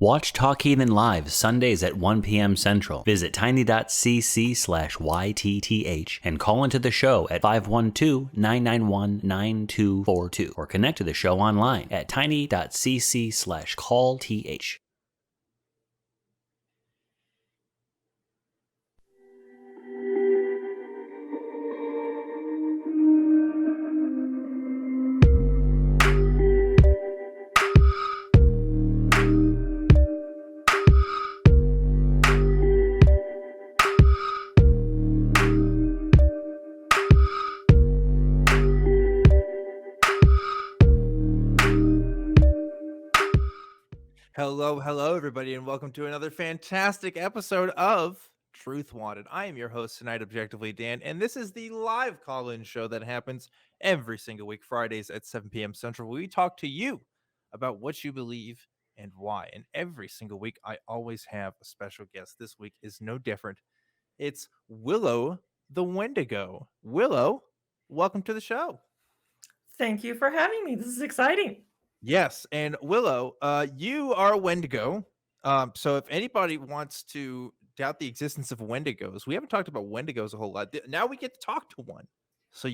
Watch Talk Heathen live Sundays at 1 p.m. Central. Visit tiny.cc/YTTH and call into the show at 512-991-9242 or connect to the show online at tiny.cc/callth. Hello, everybody, and welcome to another fantastic episode of Truth Wanted. I am your host tonight, ObjectivelyDan, and this is the live call-in show that happens every single week, Fridays at 7 p.m. Central, where we talk to you about what you believe and why. And every single week, I always have a special guest. This week is no different. It's WIllow the Wendigo. WIllow, welcome to the show. Thank you for having me. This is exciting. Yes, and WIllow, you are a Wendigo. So if anybody wants to doubt the existence of Wendigos, we haven't talked about Wendigos a whole lot. Now we get to talk to one. So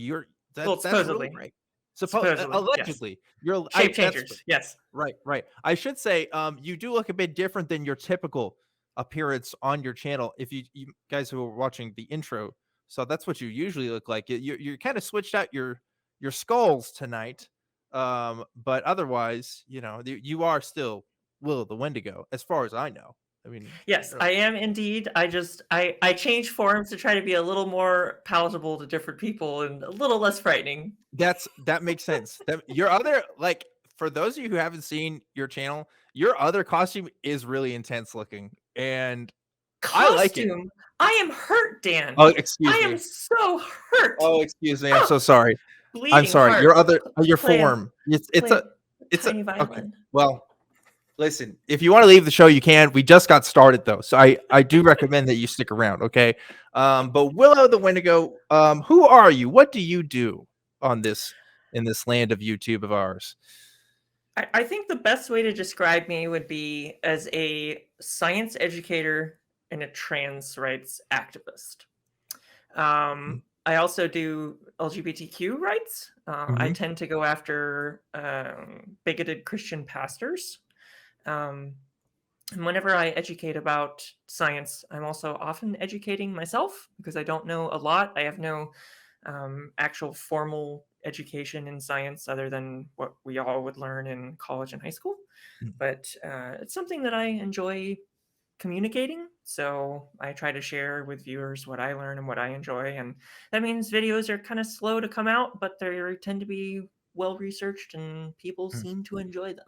that's supposedly. really great. Supposedly, allegedly, yes. You're Shape changers. Yes. Right. I should say, you do look a bit different than your typical appearance on your channel. If you guys who are watching the intro, so that's what you usually look like. You're kind of switched out your skulls tonight. But otherwise, you are still WIllow the Wendigo, as far as I know. I mean, yes, I am indeed. I changed forms to try to be a little more palatable to different people and a little less frightening. That makes sense. Your other, like, for those of you who haven't seen your channel, your other costume is really intense looking, and I like it. I am hurt, Dan. Oh, excuse me. I am so hurt. Oh, excuse me. I'm so sorry. Bleeding I'm sorry. heart. Your form. It's a tiny violin. Okay. Well, listen, if you want to leave the show, you can. We just got started though, so I do recommend that you stick around. Okay. But WIllow the Wendigo, who are you? What do you do in this land of YouTube of ours? I think the best way to describe me would be as a science educator and a trans rights activist. I also do LGBTQ rights. I tend to go after bigoted Christian pastors. And whenever I educate about science, I'm also often educating myself because I don't know a lot. I have no actual formal education in science other than what we all would learn in college and high school. But it's something that I enjoy communicating, so I try to share with viewers what I learn and what I enjoy, and that means videos are kind of slow to come out, but they tend to be well researched and people seem to enjoy them.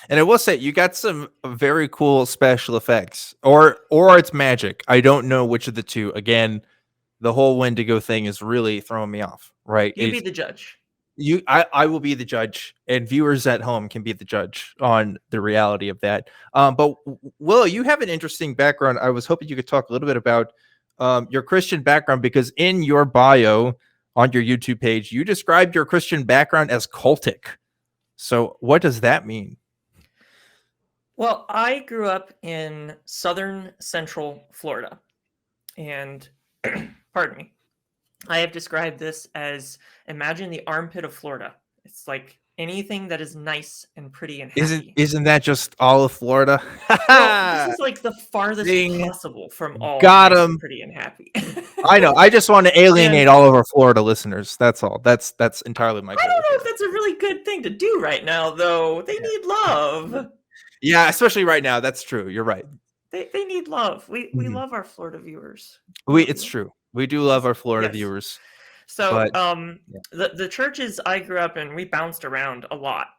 And I will say, you got some very cool special effects, or it's magic. I don't know which of the two. Again, the whole Wendigo thing is really throwing me off. Right? You be the judge. I will be the judge, and viewers at home can be the judge on the reality of that. But Willow, you have an interesting background. I was hoping you could talk a little bit about your Christian background, because in your bio on your YouTube page, you described your Christian background as cultic. So what does that mean? Well, I grew up in southern central Florida, and pardon me, I have described this as, imagine the armpit of Florida. It's like anything that is nice and pretty and happy. Isn't that just all of Florida? Well, this is like the farthest possible from all Got nice him. And pretty and happy. I know. I just want to alienate all of our Florida listeners. That's all. That's entirely my goal. I don't know if that's a really good thing to do right now, though. They need love. Yeah, especially right now. That's true. You're right. They need love. We love our Florida viewers. It's true. We do love our Florida viewers. So the churches I grew up in, we bounced around a lot,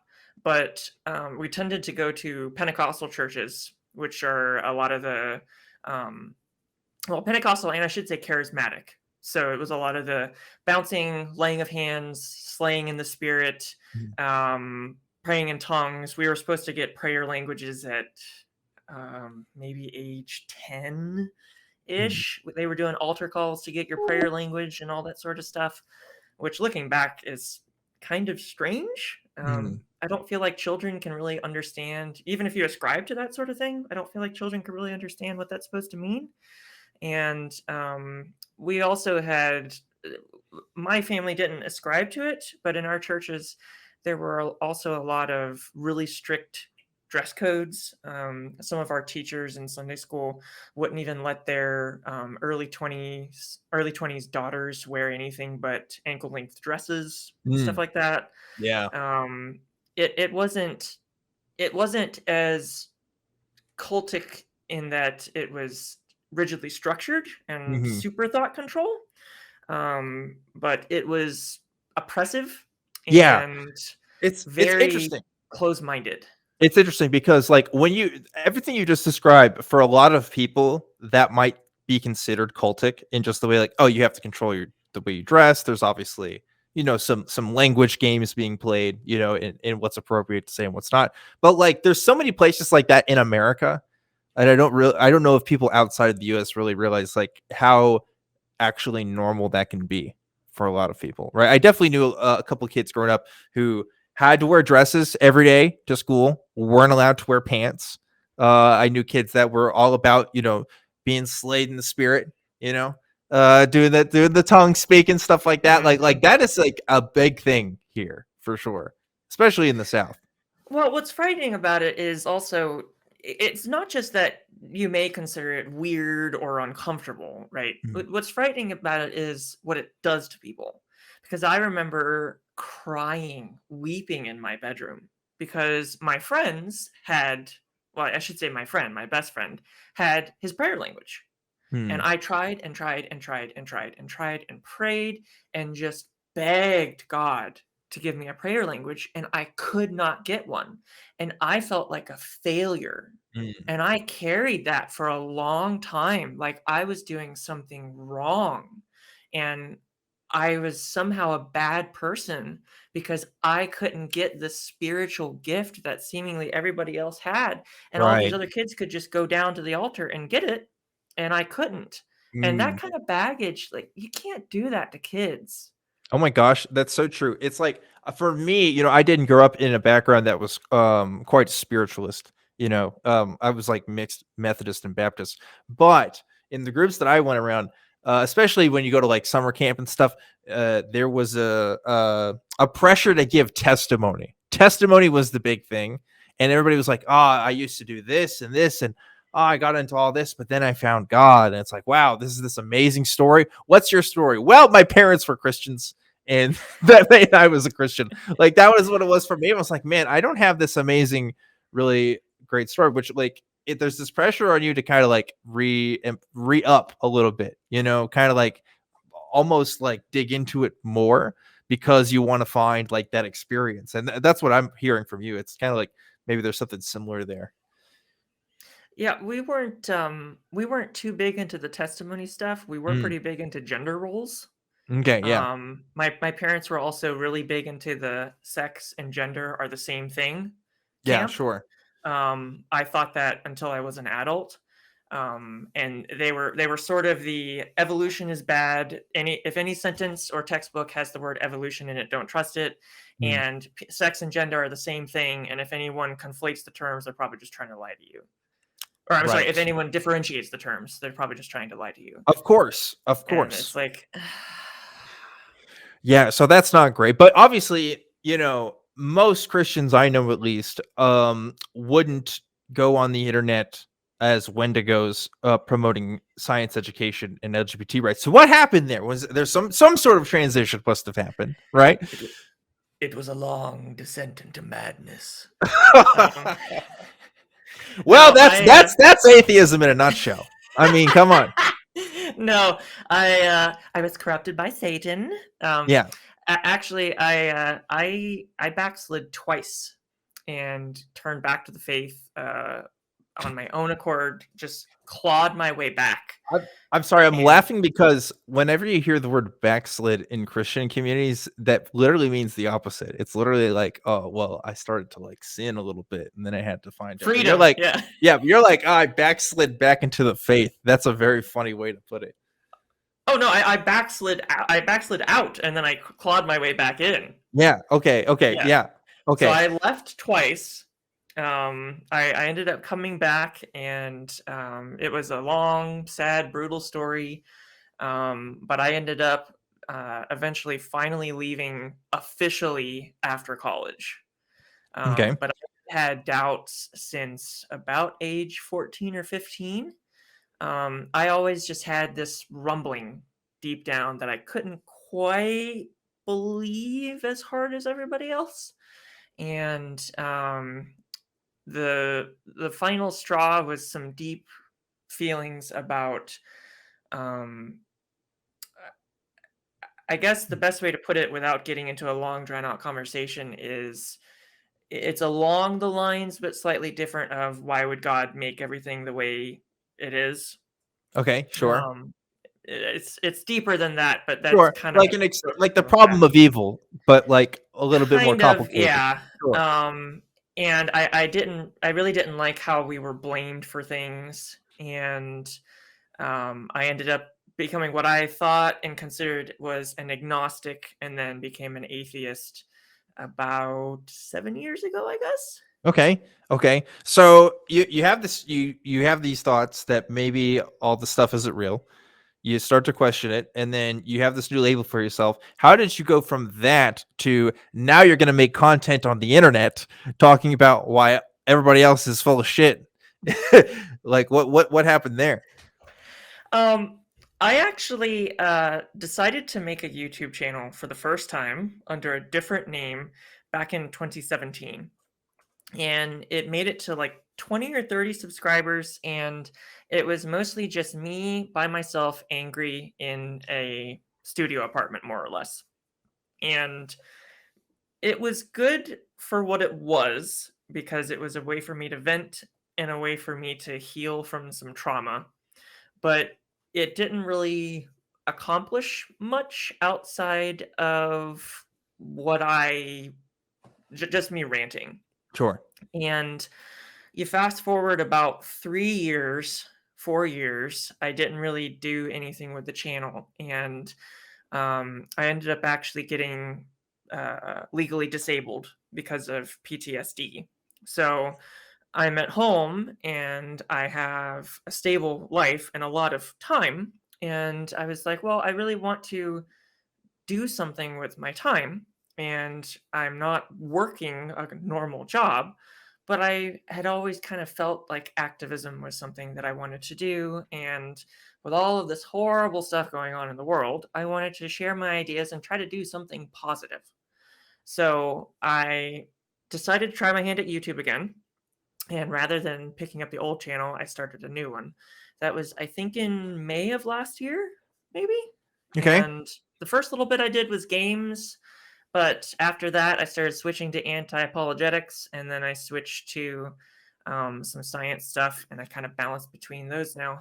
but we tended to go to Pentecostal churches, which are a lot of the Pentecostal, and I should say charismatic. So it was a lot of the bouncing, laying of hands, slaying in the spirit, praying in tongues. We were supposed to get prayer languages at maybe age 10 ish. They were doing altar calls to get your prayer language and all that sort of stuff, which looking back is kind of strange. I don't feel like children can really understand, even if you ascribe to that sort of thing. I don't feel like children can really understand what that's supposed to mean. And we also had, my family didn't ascribe to it, but in our churches, there were also a lot of really strict dress codes. Some of our teachers in Sunday school wouldn't even let their early 20s daughters wear anything but ankle length dresses, stuff like that. Yeah. It wasn't as cultic in that it was rigidly structured and super thought control, but it was oppressive and it's very interesting. close-minded. It's interesting because like everything you just described, for a lot of people that might be considered cultic in just the way like, oh, you have to control the way you dress. There's obviously, some language games being played, in what's appropriate to say and what's not. But like there's so many places like that in America. And I don't know if people outside of the US really realize like how actually normal that can be for a lot of people, right? I definitely knew a couple of kids growing up who had to wear dresses every day to school, weren't allowed to wear pants. I knew kids that were all about, being slayed in the spirit, doing the tongue speaking stuff like that. Like that is like a big thing here for sure, especially in the South. Well, what's frightening about it is also, it's not just that you may consider it weird or uncomfortable, right? What's frightening about it is what it does to people. Because I remember crying, weeping in my bedroom because my friends had, well, I should say my best friend, had his prayer language. And I tried and tried and tried and tried and tried and prayed and just begged God to give me a prayer language, and I could not get one. And I felt like a failure. And I carried that for a long time, like I was doing something wrong. And I was somehow a bad person because I couldn't get the spiritual gift that seemingly everybody else had. And all these Right. other kids could just go down to the altar and get it. And I couldn't. And that kind of baggage, like, you can't do that to kids. Oh my gosh, that's so true. It's like for me, I didn't grow up in a background that was quite spiritualist. I was like mixed Methodist and Baptist, but in the groups that I went around, especially when you go to like summer camp and stuff, there was a pressure to give testimony. Testimony was the big thing, and everybody was like, "Oh, I used to do this and this, and oh, I got into all this, but then I found God." And it's like, wow, this is this amazing story. What's your story? Well, my parents were Christians, and I was a Christian. Like that was what it was for me. I was like, man, I don't have this amazing, really great story. Which like, there's this pressure on you to kind of like re-up a little bit, kind of like almost like dig into it more because you want to find like that experience. And that's what I'm hearing from you. It's kind of like maybe there's something similar there. Yeah, we weren't too big into the testimony stuff. We were pretty big into gender roles. Okay, yeah. My parents were also really big into the sex and gender are the same thing Yeah, camp. sure. I thought that until I was an adult. And they were sort of the evolution is bad. If any sentence or textbook has the word evolution in it, don't trust it. And sex and gender are the same thing. And if anyone conflates the terms, they're probably just trying to lie to you. Or I'm sorry, if anyone differentiates the terms, they're probably just trying to lie to you. Of course. And it's like, yeah, so that's not great. But obviously, most Christians I know at least wouldn't go on the internet as Wendigos promoting science education and LGBT rights. So what happened there? Was there some sort of transition must have happened, right? It was a long descent into madness. Well, that's atheism in a nutshell. I mean, come on. No, I was corrupted by Satan. Yeah. Actually, I backslid twice and turned back to the faith on my own accord. Just clawed my way back. I'm sorry, I'm laughing because whenever you hear the word backslid in Christian communities, that literally means the opposite. It's literally like, oh, well, I started to like sin a little bit and then I had to find freedom. You're like, yeah, you're like, oh, I backslid back into the faith. That's a very funny way to put it. Oh no, I backslid out and then I clawed my way back in. Yeah. Okay. Yeah. Okay. So I left twice. I ended up coming back, and it was a long, sad, brutal story. But I ended up eventually finally leaving officially after college. Okay. But I had doubts since about age 14 or 15. I always just had this rumbling deep down that I couldn't quite believe as hard as everybody else. And the final straw was some deep feelings about I guess the best way to put it without getting into a long drawn out conversation is it's along the lines but slightly different of why would God make everything the way it is. Okay. Sure. It's deeper than that, but that's Sure. kind of Like like the a fast problem of evil, but like a little bit more kind of, complicated. yeah. Sure. And I really didn't like how we were blamed for things, and I ended up becoming what I thought and considered was an agnostic, and then became an atheist about 7 years ago, I guess. Okay. Okay. So you have this you have these thoughts that maybe all the stuff isn't real. You start to question it, and then you have this new label for yourself. How did you go from that to now you're going to make content on the internet talking about why everybody else is full of shit? Like what happened there? I actually decided to make a YouTube channel for the first time under a different name back in 2017. And it made it to like 20 or 30 subscribers, and it was mostly just me by myself, angry in a studio apartment, more or less. And it was good for what it was, because it was a way for me to vent and a way for me to heal from some trauma. But it didn't really accomplish much outside of what just me ranting. Sure. And you fast forward about 3 years, 4 years, I didn't really do anything with the channel. And I ended up actually getting legally disabled because of PTSD. So I'm at home and I have a stable life and a lot of time. And I was like, well, I really want to do something with my time. And I'm not working a normal job, but I had always kind of felt like activism was something that I wanted to do. And with all of this horrible stuff going on in the world, I wanted to share my ideas and try to do something positive. So I decided to try my hand at YouTube again. And rather than picking up the old channel, I started a new one. That was, I think, in May of last year, maybe. Okay. And the first little bit I did was games. But after that, I started switching to anti-apologetics, and then I switched to some science stuff, and I kind of balance between those now.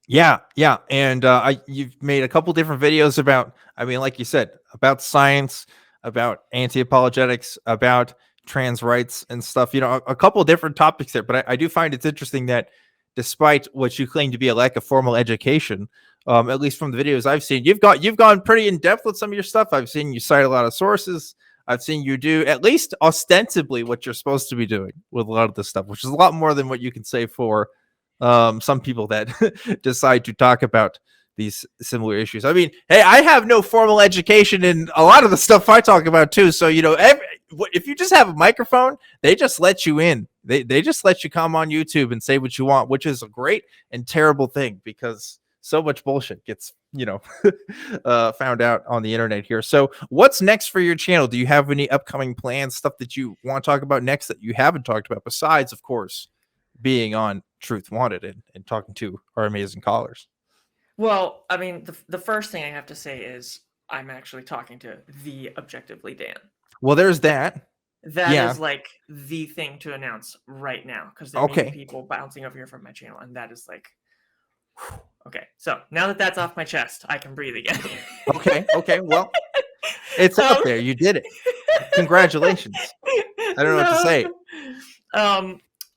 Yeah, yeah, and you've made a couple different videos about, I mean, like you said, about science, about anti-apologetics, about trans rights and stuff. You know, a couple different topics there. But I do find it's interesting that despite what you claim to be a lack of formal education, at least from the videos I've seen, you've gone pretty in depth with some of your stuff. I've seen you cite a lot of sources. I've seen you do at least ostensibly what you're supposed to be doing with a lot of this stuff, which is a lot more than what you can say for some people that decide to talk about these similar issues. I mean, hey, I have no formal education in a lot of the stuff I talk about too. So, you know, if you just have a microphone, they just let you in. They just let you come on YouTube and say what you want, which is a great and terrible thing, because so much bullshit gets, you know, found out on the internet here. So what's next for your channel? Do you have any upcoming plans, stuff that you want to talk about next that you haven't talked about, besides, of course, being on Truth Wanted and talking to our amazing callers? Well, I mean, the first thing I have to say is I'm actually talking to the Objectively Dan. Well, there's that. That Yeah. is like the thing to announce right now, because there may be Okay. people bouncing over here from my channel, and that is like, whew. Okay. So now that that's off my chest, I can breathe again. Okay. Okay. Well, it's out there. You did it. Congratulations. I don't know what to say.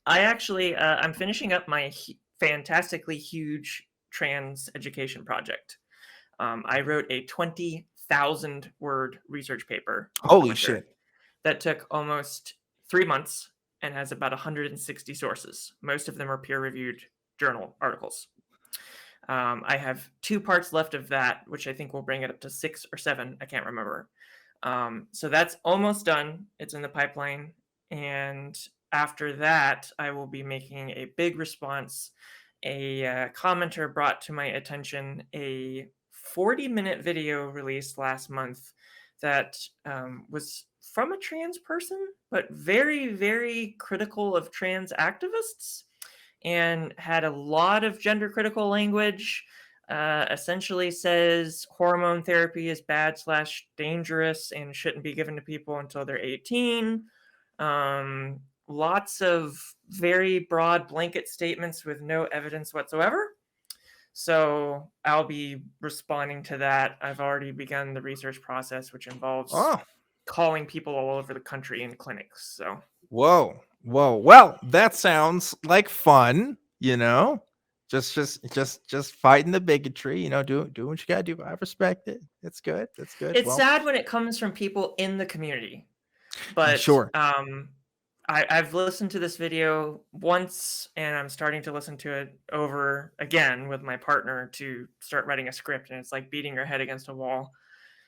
I actually, I'm finishing up my fantastically huge trans education project. I wrote a 20,000 word research paper. Holy shit. that took almost 3 months and has about 160 sources. Most of them are peer-reviewed journal articles. I have 2 parts left of that, which I think will bring it up to 6 or 7. I can't remember. So that's almost done. It's in the pipeline. And after that, I will be making a big response. A commenter brought to my attention a 40-minute video released last month that was from a trans person, but very, very critical of trans activists and had a lot of gender critical language. Essentially says hormone therapy is bad / dangerous and shouldn't be given to people until they're 18. Lots of very broad blanket statements with no evidence whatsoever. So I'll be responding to that. I've already begun the research process, which involves calling people all over the country in clinics. So whoa. Well, that sounds like fun, you know. Just fighting the bigotry, you know, do what you gotta do. I respect it. It's good. That's good. It's sad when it comes from people in the community. But sure. I've listened to this video once, and I'm starting to listen to it over again with my partner to start writing a script, and it's like beating your head against a wall.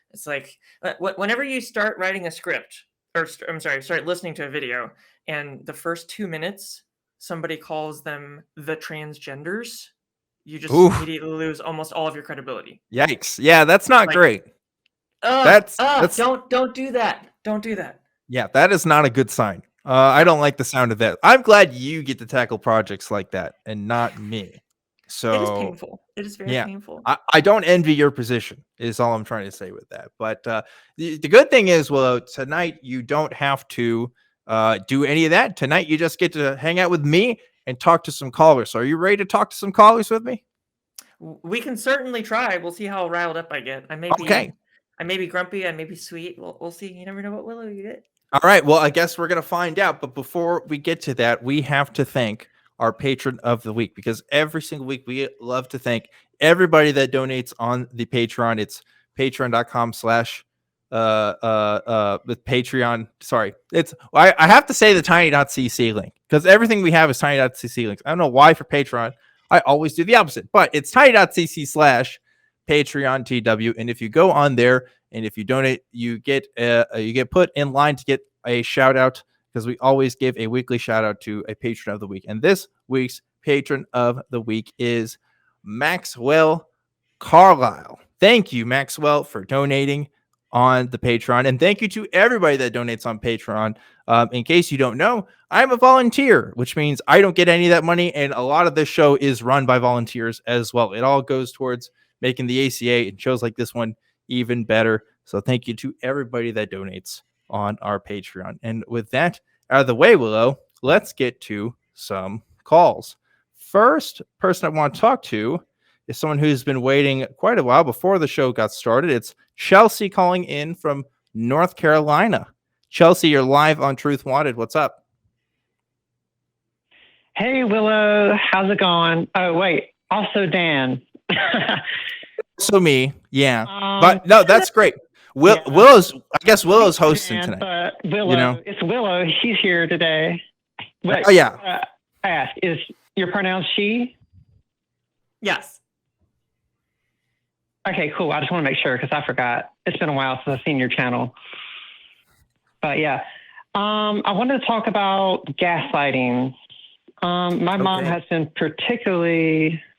It's like whenever you start writing a script, or start listening to a video, and the first 2 minutes somebody calls them the transgenders, you just immediately lose almost all of your credibility. Yikes! Yeah, that's not great. Don't do that. Don't do that. Yeah, that is not a good sign. I don't like the sound of that. I'm glad you get to tackle projects like that and not me. So it is painful. It is very painful. I don't envy your position, is all I'm trying to say with that. But the good thing is, well, tonight you don't have to do any of that. Tonight you just get to hang out with me and talk to some callers. So are you ready to talk to some callers with me? We can certainly try. We'll see how riled up I get. I may be grumpy. I may be sweet. We'll see. You never know what Willow you get. All right. Well, I guess we're going to find out. But before we get to that, we have to thank our patron of the week, because every single week we love to thank everybody that donates on the Patreon. It's patreon.com/ with Patreon. Sorry. I have to say the tiny.cc link, because everything we have is tiny.cc links. I don't know why for Patreon I always do the opposite, but it's tiny.cc/ Patreon TW. And if you go on there and if you donate, you get put in line to get a shout out, because we always give a weekly shout out to a patron of the week. And this week's patron of the week is Maxxxwell Carlisle. Thank you, Maxxxwell, for donating on the Patreon. And thank you to everybody that donates on Patreon. In case you don't know, I'm a volunteer, which means I don't get any of that money. And a lot of this show is run by volunteers as well. It all goes towards making the ACA and shows like this one even better. So thank you to everybody that donates on our Patreon. And with that out of the way, Willow, let's get to some calls. First person I want to talk to is someone who's been waiting quite a while before the show got started. It's Chelsea calling in from North Carolina. Chelsea, you're live on Truth Wanted. What's up? Hey, Willow. How's it going? Oh, wait. Also, Dan. So me, yeah. But no, that's great. Willow's hosting Dan, tonight. But Willow, it's Willow. She's here today. Wait, oh, yeah. Ask, is your pronoun she? Yes. Okay, cool. I just want to make sure because I forgot. It's been a while since I've seen your channel. But yeah, I wanted to talk about gaslighting. My mom has been particularly,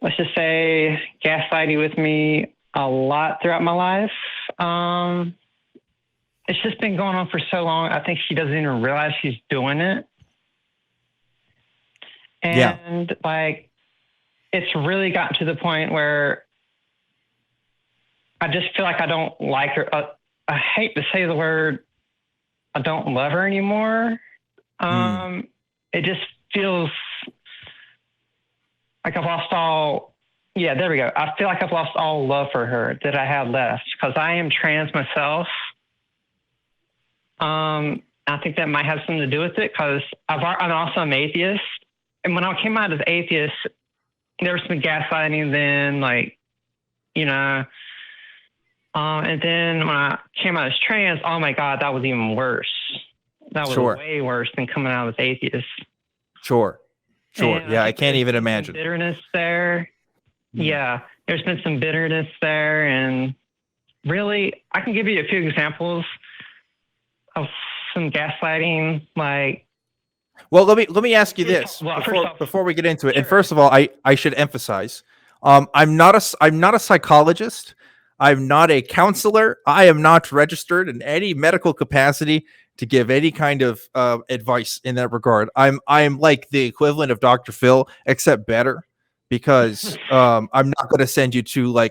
let's just say, gaslighting with me a lot throughout my life. It's just been going on for so long. I think she doesn't even realize she's doing it. And like, it's really gotten to the point where I just feel like I don't like her. I hate to say the word, I don't love her anymore. It just feels like I've lost all, there we go. I feel like I've lost all love for her that I had left, because I am trans myself. I think that might have something to do with it, because I'm also an atheist. And when I came out as atheist, there was some gaslighting then, like, you know, And then when I came out as trans, oh my God, that was even worse. That was Sure. way worse than coming out as atheist. Sure. And Yeah, I think can't there's even been some imagine. bitterness there. Yeah, there's been some bitterness there, and really, I can give you a few examples of some gaslighting. Like, Well, let me ask you this well, first off, before we get into it. And Sure. first of all, I should emphasize, I'm not a psychologist. I'm not a counselor. I am not registered in any medical capacity to give any kind of advice in that regard. I'm like the equivalent of Dr. Phil, except better, because I'm not going to send you to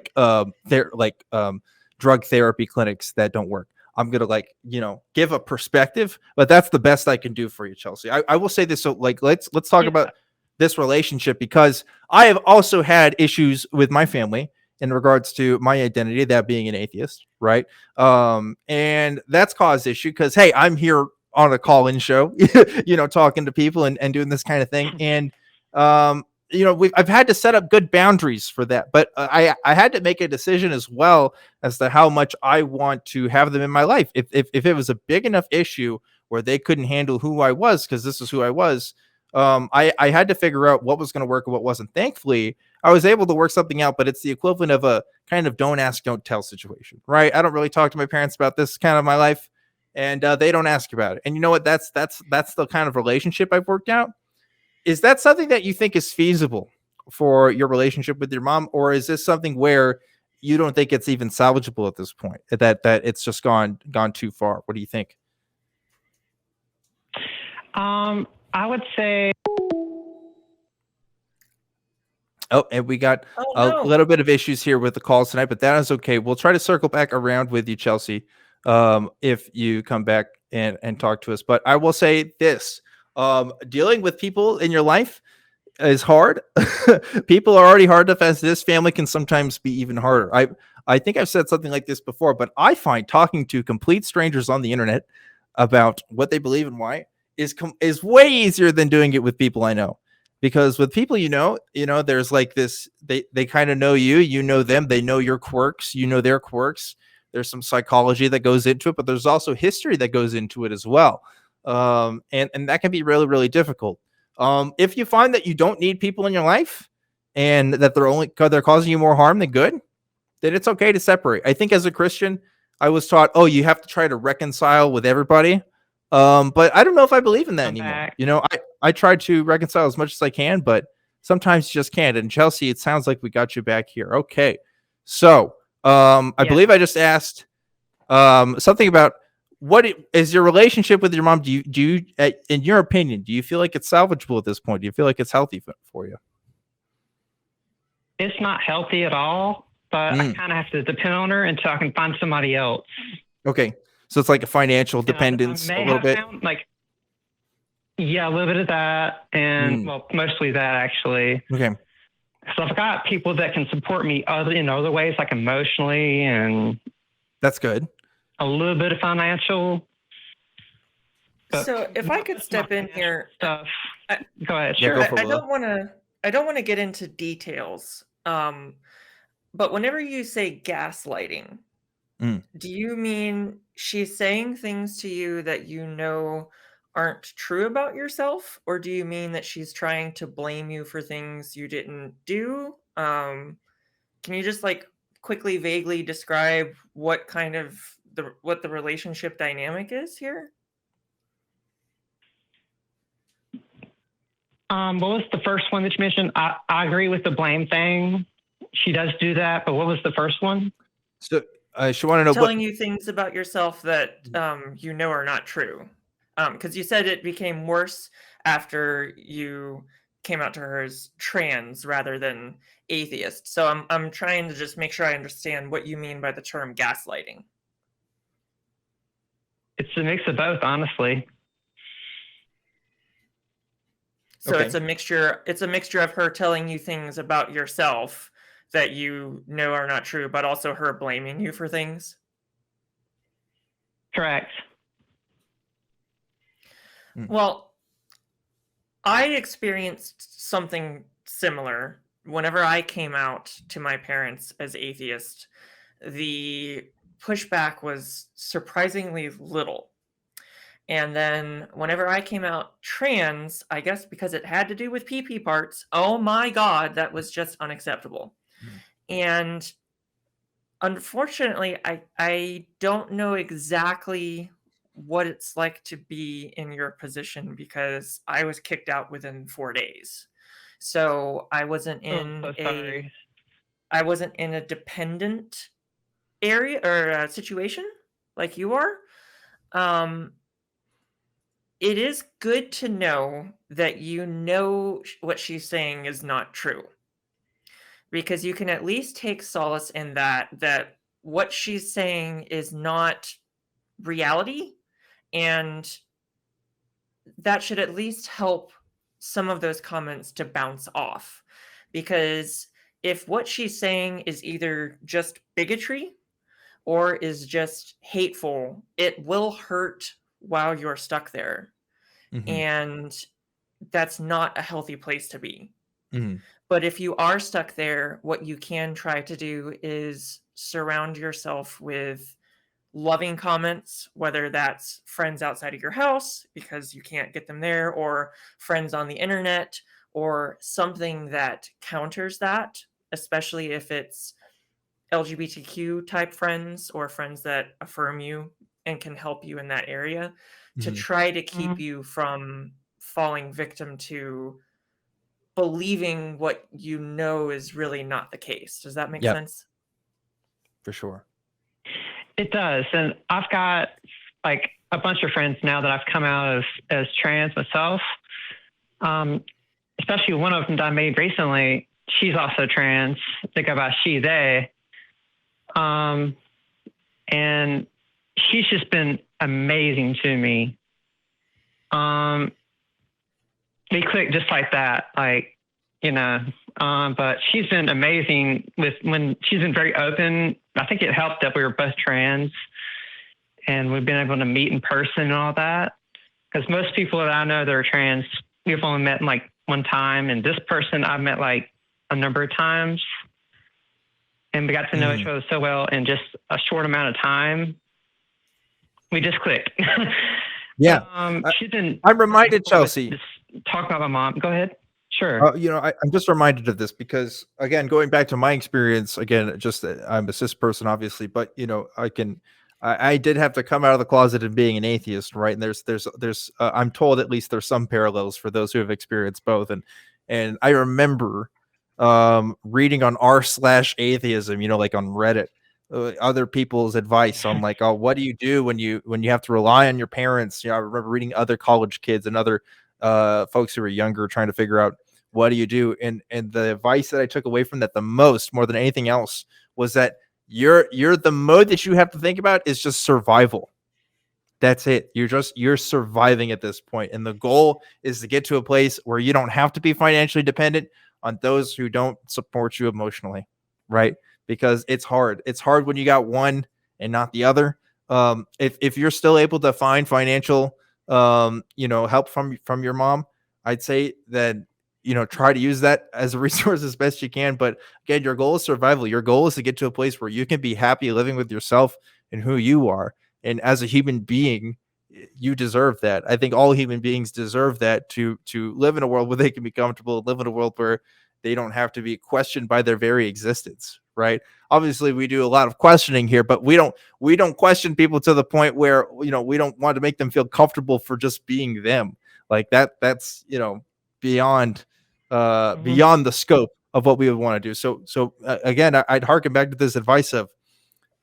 drug therapy clinics that don't work. I'm gonna give a perspective, but that's the best I can do for you, Chelsea. I will say this. So let's talk about this relationship, because I have also had issues with my family in regards to my identity, that being an atheist, right? And that's caused issue because, hey, I'm here on a call-in show, talking to people and doing this kind of thing. And, I've had to set up good boundaries for that, but I had to make a decision as well as to how much I want to have them in my life. If it was a big enough issue where they couldn't handle who I was, because this is who I was, I had to figure out what was going to work and what wasn't. Thankfully, I was able to work something out, but it's the equivalent of a kind of don't ask, don't tell situation, right? I don't really talk to my parents about this kind of my life, and they don't ask about it. And you know what? That's the kind of relationship I've worked out. Is that something that you think is feasible for your relationship with your mom, or is this something where you don't think it's even salvageable at this point? That it's just gone too far? What do you think? I would say. Oh, and we got a little bit of issues here with the calls tonight, but that is okay. We'll try to circle back around with you, Chelsea, if you come back and talk to us. But I will say this, dealing with people in your life is hard. People are already hard to fence. This family can sometimes be even harder. I think I've said something like this before, but I find talking to complete strangers on the internet about what they believe and why is way easier than doing it with people I know. Because with people there's like this, they kind of know you know them, they know your quirks, you know their quirks. There's some psychology that goes into it, but there's also history that goes into it as well. And that can be really, really difficult. If you find that you don't need people in your life and that they're causing you more harm than good, then it's okay to separate. I think as a Christian, I was taught, you have to try to reconcile with everybody. But I don't know if I believe in that anymore. I try to reconcile as much as I can, but sometimes you just can't. And Chelsea, it sounds like we got you back here. Okay. So, I believe I just asked, something about what is your relationship with your mom? Do you, in your opinion, do you feel like it's salvageable at this point? Do you feel like it's healthy for you? It's not healthy at all, but I kind of have to depend on her until I can find somebody else. Okay. So it's like a financial dependence a little bit. A little bit of that, and mostly that actually. Okay. So I've got people that can support me in other ways, like emotionally, and that's good. A little bit of financial. So if I could step in here, go ahead. Sure. I don't want to get into details. But whenever you say gaslighting, do you mean she's saying things to you that aren't true about yourself, or do you mean that she's trying to blame you for things you didn't do? Can you just quickly, vaguely describe what kind of what the relationship dynamic is here? What was the first one that you mentioned? I agree with the blame thing. She does do that, but what was the first one? So she want to know telling you things about yourself that are not true. Because you said it became worse after you came out to her as trans rather than atheist. So I'm trying to just make sure I understand what you mean by the term gaslighting. It's a mix of both, honestly. So it's a mixture. It's a mixture of her telling you things about yourself that are not true, but also her blaming you for things. Correct. Well, I experienced something similar whenever I came out to my parents as atheist. the pushback was surprisingly little. And then whenever I came out trans, I guess because it had to do with pee parts, oh my God, that was just unacceptable. And unfortunately, I don't know exactly what it's like to be in your position because I was kicked out within 4 days. So I wasn't in so sorry. I wasn't in a dependent area or situation like you are. It is good to know that you know what she's saying is not true, because you can at least take solace in that what she's saying is not reality, and that should at least help some of those comments to bounce off. Because if what she's saying is either just bigotry or is just hateful, it will hurt while you're stuck there. And that's not a healthy place to be. But if you are stuck there, what you can try to do is surround yourself with loving comments, whether that's friends outside of your house because you can't get them there, or friends on the internet, or something that counters that, especially if it's LGBTQ type friends or friends that affirm you and can help you in that area, to try to keep you from falling victim to believing what you know is really not the case. Does that make sense? For sure. It does. And I've got like a bunch of friends now that I've come out as trans myself. Especially one of them that I made recently. She's also trans. They go by she, they. And she's just been amazing to me. We clicked just like that, like, you know, but she's been amazing when she's been very open. I think it helped that we were both trans and we've been able to meet in person and all that. Because most people that I know that are trans, we've only met like one time. And this person I've met like a number of times. And we got to know each other so well in just a short amount of time. We just clicked. Yeah. She's been. I'm reminded, Chelsea. Talk about my mom. Go ahead. Sure. You know, I'm just reminded of this because, again, going back to my experience, again, just I'm a cis person, obviously, but you know, I did have to come out of the closet and being an atheist, right? And there's I'm told at least there's some parallels for those who have experienced both, and I remember reading on r/atheism, you know, like on Reddit, other people's advice on like, oh, what do you do when you have to rely on your parents? You know, I remember reading other college kids and other folks who were younger trying to figure out what do you do, and the advice that I took away from that the most, more than anything else, was that you're the mode that you have to think about is just survival. That's it. You're surviving at this point, and the goal is to get to a place where you don't have to be financially dependent on those who don't support you emotionally, right? Because it's hard. It's hard when you got one and not the other. If you're still able to find financial you know, help from your mom, I'd say that, you know, try to use that as a resource as best you can. But again, your goal is survival. Your goal is to get to a place where you can be happy living with yourself and who you are. And as a human being, you deserve that. I think all human beings deserve that, to live in a world where they can be comfortable, live in a world where they don't have to be questioned by their very existence, right? Obviously, we do a lot of questioning here, but we don't question people to the point where, you know, we don't want to make them feel comfortable for just being them. Like that's, you know, beyond beyond the scope of what we would want to do. So again, I'd harken back to this advice of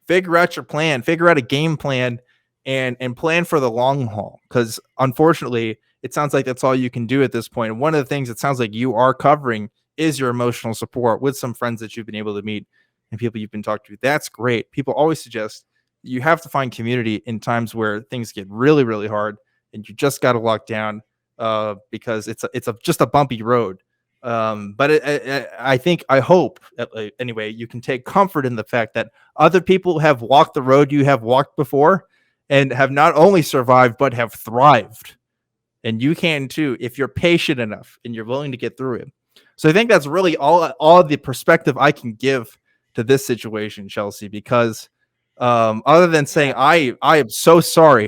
figure out your plan, figure out a game plan, and plan for the long haul. Because unfortunately, it sounds like that's all you can do at this point. And one of the things it sounds like you are covering is your emotional support with some friends that you've been able to meet and people you've been talking to. That's great. People always suggest you have to find community in times where things get really, really hard, and you just got to lock down because it's just a bumpy road. But I hope anyway, you can take comfort in the fact that other people have walked the road you have walked before and have not only survived, but have thrived. And you can too, if you're patient enough and you're willing to get through it. So I think that's really all the perspective I can give to this situation, Chelsea, because other than saying I am so sorry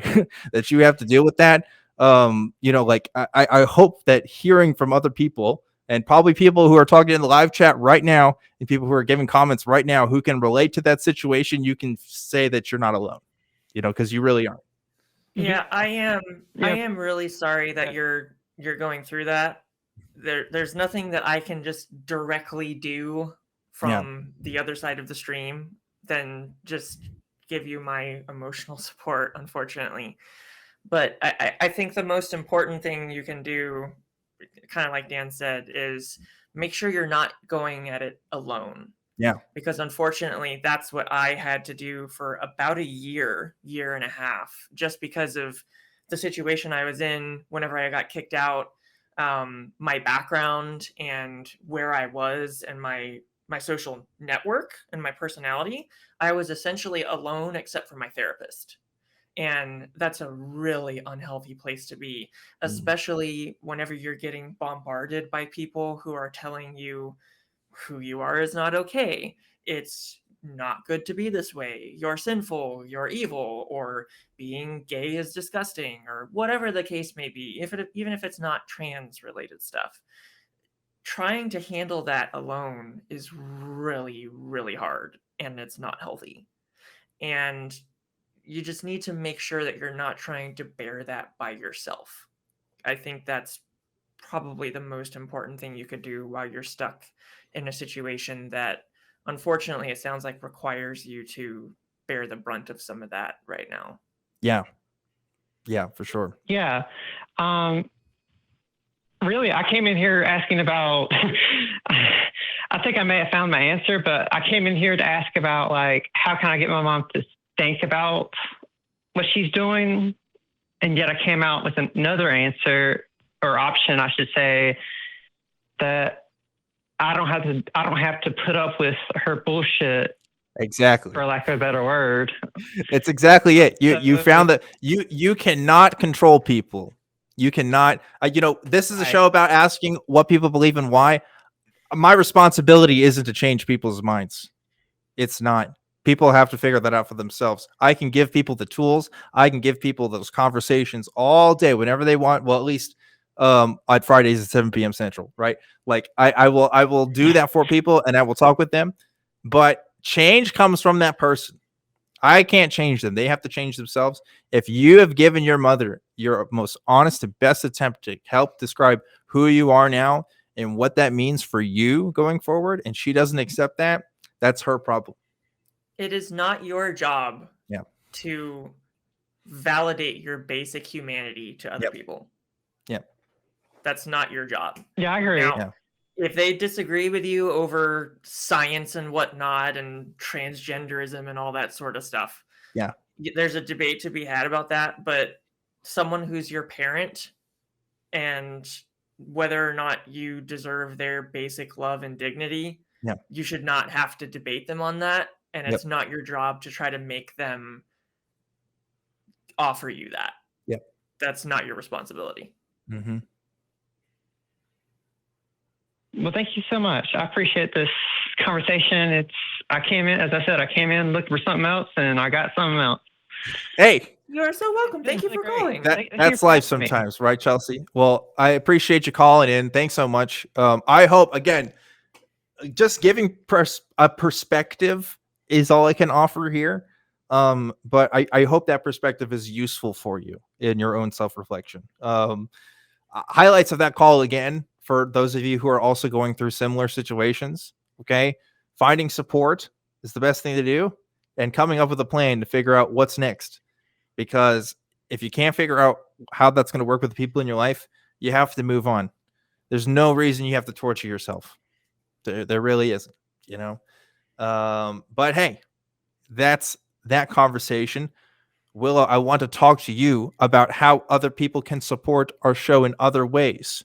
that you have to deal with that, like I hope that hearing from other people, and probably people who are talking in the live chat right now and people who are giving comments right now who can relate to that situation, you can say that you're not alone, because you really aren't. Yeah, I am. Yeah. I am really sorry that you're going through that. There's nothing that I can just directly do from the other side of the stream than just give you my emotional support, unfortunately. But I think the most important thing you can do, kind of like Dan said, is make sure you're not going at it alone. Yeah. Because unfortunately, that's what I had to do for about a year and a half, just because of the situation I was in whenever I got kicked out, my background and where I was and my social network and my personality. I was essentially alone except for my therapist. And that's a really unhealthy place to be, especially whenever you're getting bombarded by people who are telling you who you are is not okay. It's not good to be this way. You're sinful, you're evil, or being gay is disgusting, or whatever the case may be, even if it's not trans related stuff. Trying to handle that alone is really, really hard, and it's not healthy. And you just need to make sure that you're not trying to bear that by yourself. I think that's probably the most important thing you could do while you're stuck in a situation that, unfortunately, it sounds like requires you to bear the brunt of some of that right now. Yeah, for sure. Yeah. Really, I came in here asking about, I think I may have found my answer, but I came in here to ask about, like, how can I get my mom to think about what she's doing? And yet I came out with another answer, or option, I should say, that I don't have to put up with her bullshit. Exactly. For lack of a better word. It's exactly it. You found that you cannot control people. You cannot, this is a show about asking what people believe and why. My responsibility isn't to change people's minds. It's not. People have to figure that out for themselves. I can give people the tools. I can give people those conversations all day, whenever they want. Well, at least on Fridays at 7 p.m. Central, right? Like I will do that for people, and I will talk with them. But change comes from that person. I can't change them. They have to change themselves. If you have given your mother your most honest and best attempt to help describe who you are now and what that means for you going forward, and she doesn't accept that, that's her problem. It is not your job to validate your basic humanity to other people. Yeah. That's not your job. Yeah, I agree. Now, if they disagree with you over science and whatnot and transgenderism and all that sort of stuff, there's a debate to be had about that. But someone who's your parent, and whether or not you deserve their basic love and dignity, you should not have to debate them on that. And it's not your job to try to make them offer you that. That's not your responsibility. Mm-hmm. Well, thank you so much. I appreciate this conversation. I came in, looked for something else, and I got something else. Hey, you are so welcome. Thank you for calling. That's life sometimes, right, Chelsea? Well, I appreciate you calling in. Thanks so much. I hope, again, just giving a perspective is all I can offer here. But I hope that perspective is useful for you in your own self-reflection. Highlights of that call again, for those of you who are also going through similar situations, okay? Finding support is the best thing to do, and coming up with a plan to figure out what's next. Because if you can't figure out how that's going to work with the people in your life, you have to move on. There's no reason you have to torture yourself. There really isn't, But hey, that's that conversation. Willow, I want to talk to you about how other people can support our show in other ways.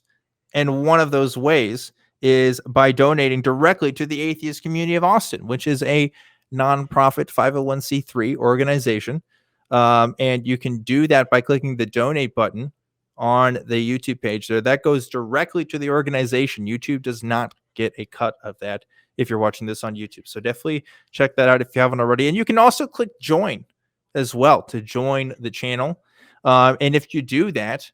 And one of those ways is by donating directly to the Atheist Community of Austin, which is a nonprofit 501c3 organization. And you can do that by clicking the donate button on the YouTube page there. That goes directly to the organization. YouTube does not get a cut of that. if you're watching this on YouTube. So definitely check that out if you haven't already. And you can also click join as well to join the channel. And if you do that,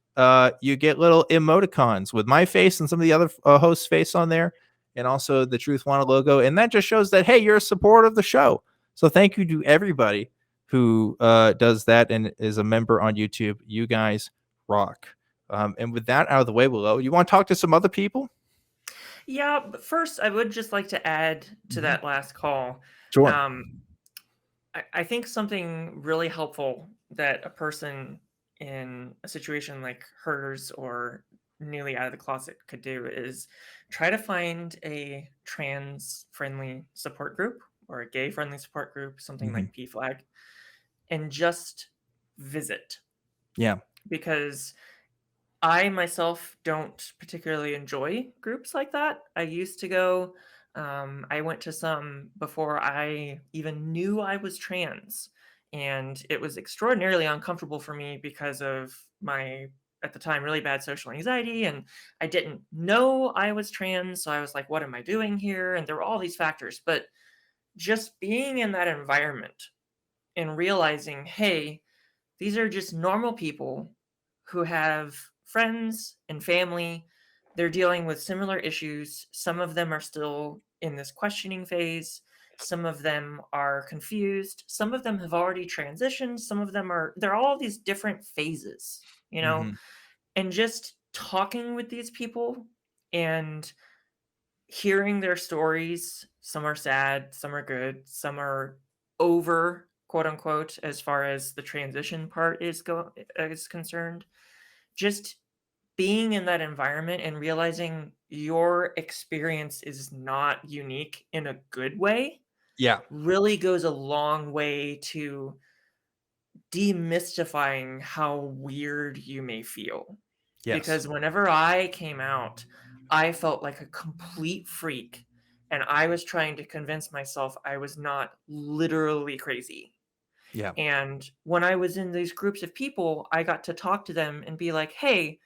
you get little emoticons with my face and some of the other hosts' face on there, and also the Truth Wanted logo. And that just shows that, hey, you're a supporter of the show. So thank you to everybody who does that and is a member on YouTube. You guys rock. And with that out of the way, Willow, you want to talk to some other people? Yeah, but first, I would just like to add to that last call. Sure. I think something really helpful that a person in a situation like hers or newly out of the closet could do is try to find a trans-friendly support group or a gay-friendly support group, something like PFLAG, and just visit. Yeah. Because I myself don't particularly enjoy groups like that. I used to go. I went to some before I even knew I was trans, and it was extraordinarily uncomfortable for me because of my, at the time, really bad social anxiety, and I didn't know I was trans, so I was like, what am I doing here? And there were all these factors, but just being in that environment and realizing, hey, these are just normal people who have friends and family. They're dealing with similar issues. Some of them are still in this questioning phase. Some of them are confused. Some of them have already transitioned. Some of them they're all these different phases, you know, and just talking with these people and hearing their stories. Some are sad, some are good, some are over, quote unquote, as far as the transition part is concerned. Just being in that environment and realizing your experience is not unique in a good way really goes a long way to demystifying how weird you may feel. Because whenever I came out, I felt like a complete freak, and I was trying to convince myself I was not literally crazy. Yeah. And when I was in these groups of people, I got to talk to them and be like, hey,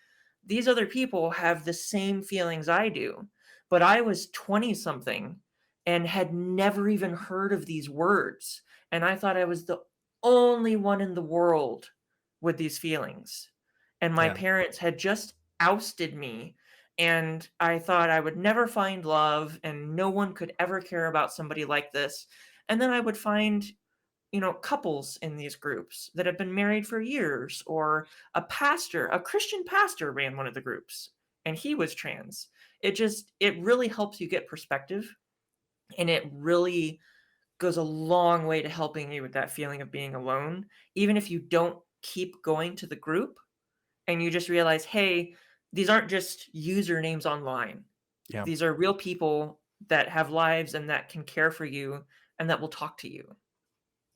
these other people have the same feelings I do. But I was 20 something and had never even heard of these words. And I thought I was the only one in the world with these feelings. And my parents had just ousted me. And I thought I would never find love and no one could ever care about somebody like this. And then I would find, you know, couples in these groups that have been married for years, or a Christian pastor ran one of the groups and he was trans. It really helps you get perspective, and it really goes a long way to helping you with that feeling of being alone. Even if you don't keep going to the group and you just realize, hey, these aren't just usernames online. Yeah. These are real people that have lives and that can care for you and that will talk to you.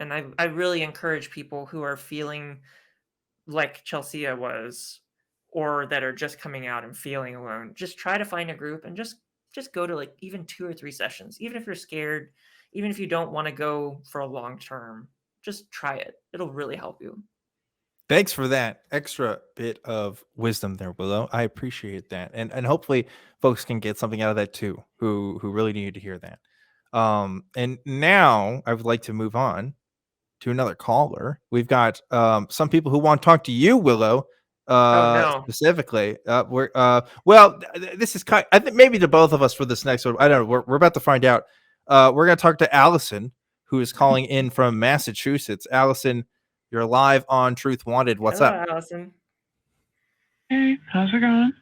And I really encourage people who are feeling like Chelsea was, or that are just coming out and feeling alone, just try to find a group and just go to like even 2 or 3 sessions. Even if you're scared, even if you don't want to go for a long term, just try it. It'll really help you. Thanks for that extra bit of wisdom there, Willow. I appreciate that. And hopefully folks can get something out of that too, who really needed to hear that. And now I would like to move on to another caller. We've got some people who want to talk to you, Willow, specifically. This is I think maybe to both of us for this next one. I don't know. We're about to find out. We're going to talk to Allison, who is calling in from Massachusetts. Allison, you're live on Truth Wanted. What's up, Allison? Hey, how's it going?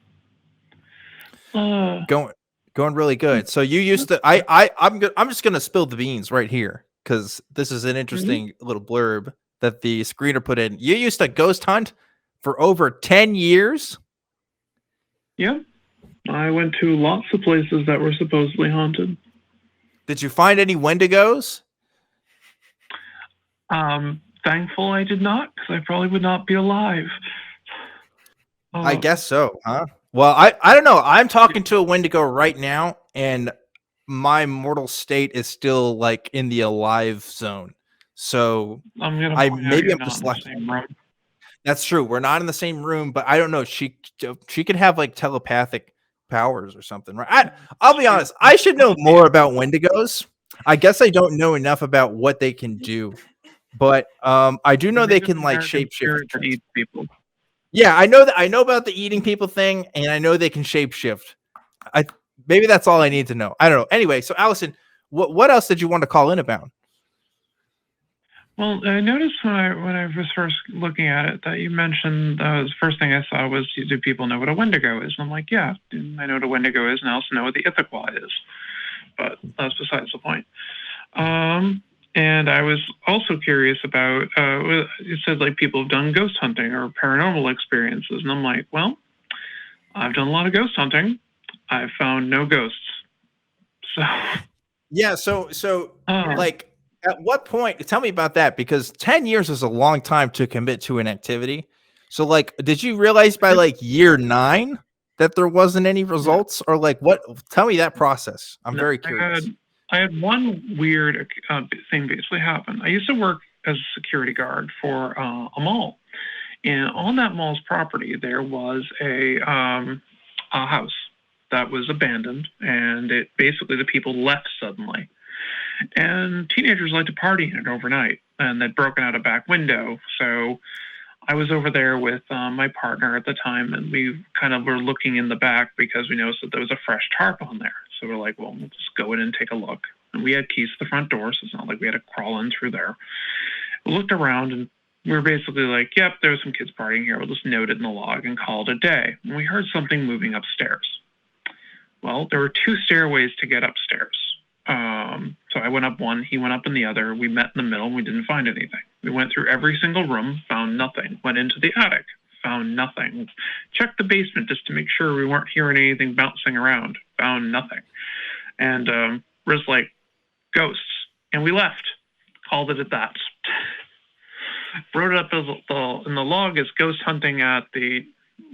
Going really good. So you used to. I'm just going to spill the beans right here, because this is an interesting little blurb that the screener put in. You used to ghost hunt for over 10 years? Yep. I went to lots of places that were supposedly haunted. Did you find any Wendigos? Thankful I did not, because I probably would not be alive. I guess so, huh? Well, I don't know. I'm talking to a Wendigo right now, and my mortal state is still like in the alive zone. So I'm just like, that's true. We're not in the same room, but I don't know. She could have like telepathic powers or something, right? I'll be honest. I should know more about Wendigos. I guess I don't know enough about what they can do, but I do know they can like shapeshift. That eats people. Yeah, I know that. I know about the eating people thing, and I know they can shapeshift. Maybe that's all I need to know. I don't know. Anyway, so Allison, what else did you want to call in about? Well, I noticed when I was first looking at it that you mentioned the first thing I saw was, do people know what a Wendigo is? And I'm like, yeah, I know what a Wendigo is, and I also know what the Ipecac is. But that's besides the point. And I was also curious about, it said like people have done ghost hunting or paranormal experiences. And I'm like, well, I've done a lot of ghost hunting. I've found no ghosts. So yeah, so like at what point, tell me about that, because 10 years is a long time to commit to an activity. So like, did you realize by like year 9 that there wasn't any results, or like what? Tell me that process. I'm very curious. I had one weird thing basically happen. I used to work as a security guard for a mall, and on that mall's property there was a house that was abandoned, and it basically the people left suddenly, and teenagers like to party in it overnight, and they'd broken out a back window. So I was over there with my partner at the time, and we kind of were looking in the back because we noticed that there was a fresh tarp on there. So we're like, well, we'll just go in and take a look. And we had keys to the front door, so it's not like we had to crawl in through there. We looked around, and we were basically like, yep, there was some kids partying here. We'll just note it in the log and call it a day. And we heard something moving upstairs. Well, there were 2 stairways to get upstairs. So I went up one, he went up in the other. We met in the middle, and we didn't find anything. We went through every single room, found nothing. Went into the attic, found nothing. Checked the basement just to make sure we weren't hearing anything bouncing around, found nothing. And was like, ghosts. And we left, called it at that. Wrote it up as in the log as ghost hunting at the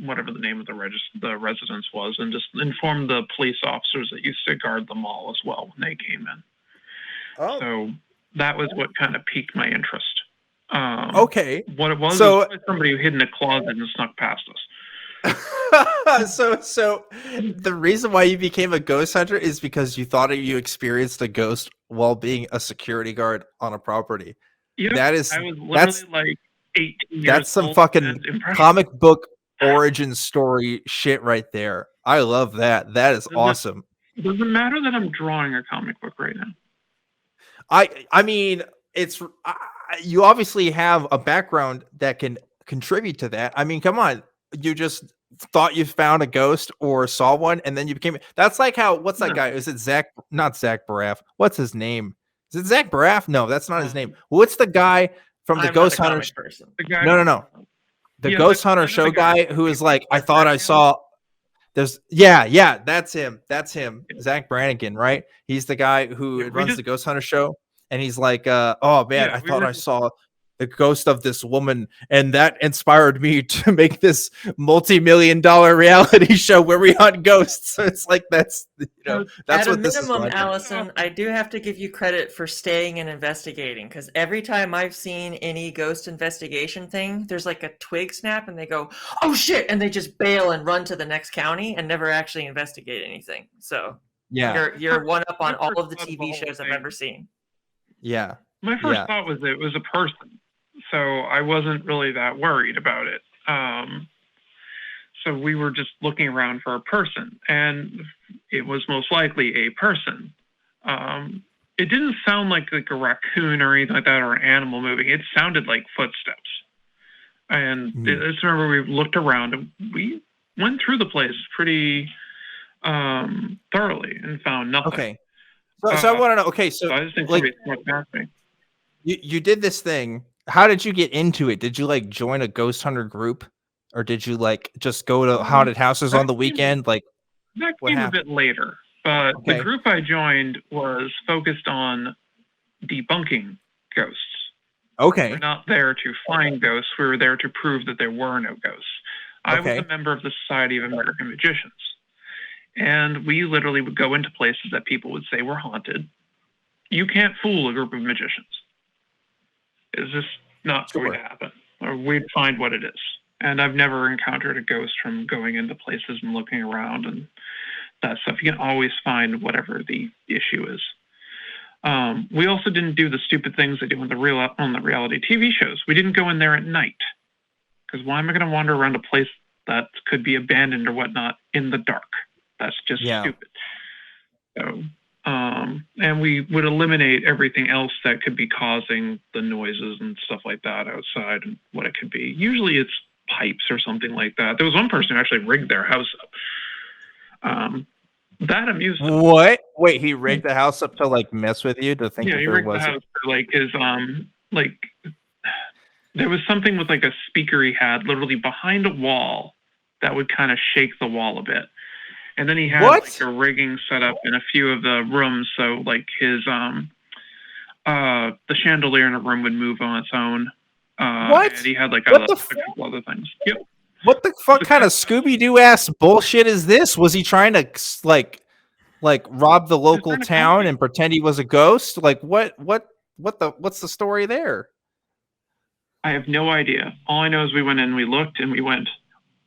whatever the name of the residence was, and just informed the police officers that used to guard the mall as well when they came in. Oh. So that was what kind of piqued my interest. Okay. What it was somebody who hid in a closet and snuck past us. So the reason why you became a ghost hunter is because you thought you experienced a ghost while being a security guard on a property. Yeah, that is I was literally like 18 years that's some old fucking comic book origin story shit right there. I love that. That is awesome. It doesn't matter that I'm drawing a comic book right now. I mean, it's you obviously have a background that can contribute to that. I mean, come on, you just thought you found a ghost or saw one, and then you became. That's like how what's that guy? Is it Zach? Not Zach Braff. What's his name? Is it Zach Braff? No, that's not his name. What's the guy from the Ghost Hunter? No. The Ghost Hunter show guy who is like, I thought I saw. There's that's him. That's him. Zach Brannigan, right? He's the guy who runs the Ghost Hunter show, and he's like, oh man, I thought I saw the ghost of this woman, and that inspired me to make this multi-million-dollar reality show where we hunt ghosts. So it's like that's that's what this is. At a minimum, Allison, I do have to give you credit for staying and investigating, because every time I've seen any ghost investigation thing, there's like a twig snap, and they go, "Oh shit!" and they just bail and run to the next county and never actually investigate anything. So yeah, you're one up on all of the TV shows I've ever seen. Yeah, my first thought was it was a person. So I wasn't really that worried about it. So we were just looking around for a person, and it was most likely a person. It didn't sound like a raccoon or anything like that, or an animal moving. It sounded like footsteps. And I just remember we looked around, and we went through the place pretty thoroughly and found nothing. Okay. So I want to know. Okay, so I just think like, somebody past me. You did this thing. How did you get into it? Did you like join a ghost hunter group, or did you like just go to haunted houses on the weekend? Like that came a bit later, but the group I joined was focused on debunking ghosts. Okay, we're not there to find ghosts. We were there to prove that there were no ghosts. I was a member of the Society of American Magicians, and we literally would go into places that people would say were haunted. You can't fool a group of magicians. It's just not going to happen. Or we'd find what it is. And I've never encountered a ghost from going into places and looking around. And that stuff. You can always find whatever the issue is. We also didn't do the stupid things they do on the reality TV shows. We didn't go in there at night, because why am I going to wander around a place that could be abandoned or whatnot in the dark? That's just stupid. So, and we would eliminate everything else that could be causing the noises and stuff like that outside, and what it could be. Usually it's pipes or something like that. There was one person who actually rigged their house up. That amused him. What? Wait, he rigged the house up to like mess with you, to think Yeah, that he there rigged was the house for like his like there was something with like a speaker he had literally behind a wall that would kind of shake the wall a bit. And then he had like a rigging set up in a few of the rooms, so like his the chandelier in a room would move on its own. What? And he had like a couple other things. Yep. What the fuck kind of Scooby-Doo ass bullshit is this? Was he trying to like rob the local town and pretend he was a ghost? Like what's the story there? I have no idea. All I know is we went in, we looked, and we went,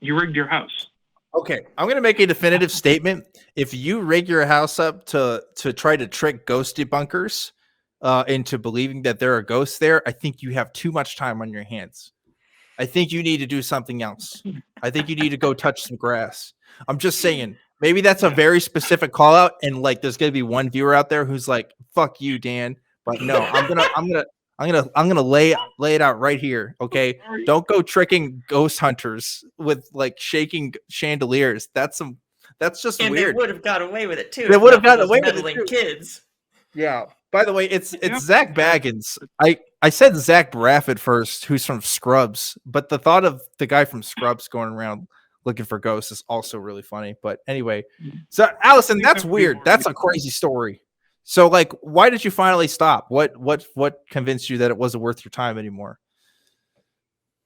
"You rigged your house." Okay, I'm gonna make a definitive statement. If you rig your house up to try to trick ghost debunkers into believing that there are ghosts there, I think you have too much time on your hands. I think you need to do something else. I think you need to go touch some grass. I'm just saying, maybe that's a very specific call out, and like there's gonna be one viewer out there who's like, "Fuck you, Dan." But no, I'm gonna lay it out right here. Okay, don't go tricking ghost hunters with like shaking chandeliers. That's just and weird. They would have got away with it too. They would have got away with it meddling too. Kids. Yeah. By the way, it's Zach Baggins. I said Zach Braff at first, who's from Scrubs, but the thought of the guy from Scrubs going around looking for ghosts is also really funny. But anyway, so Allison, that's weird. That's a crazy story. So like, why did you finally stop? What convinced you that it wasn't worth your time anymore?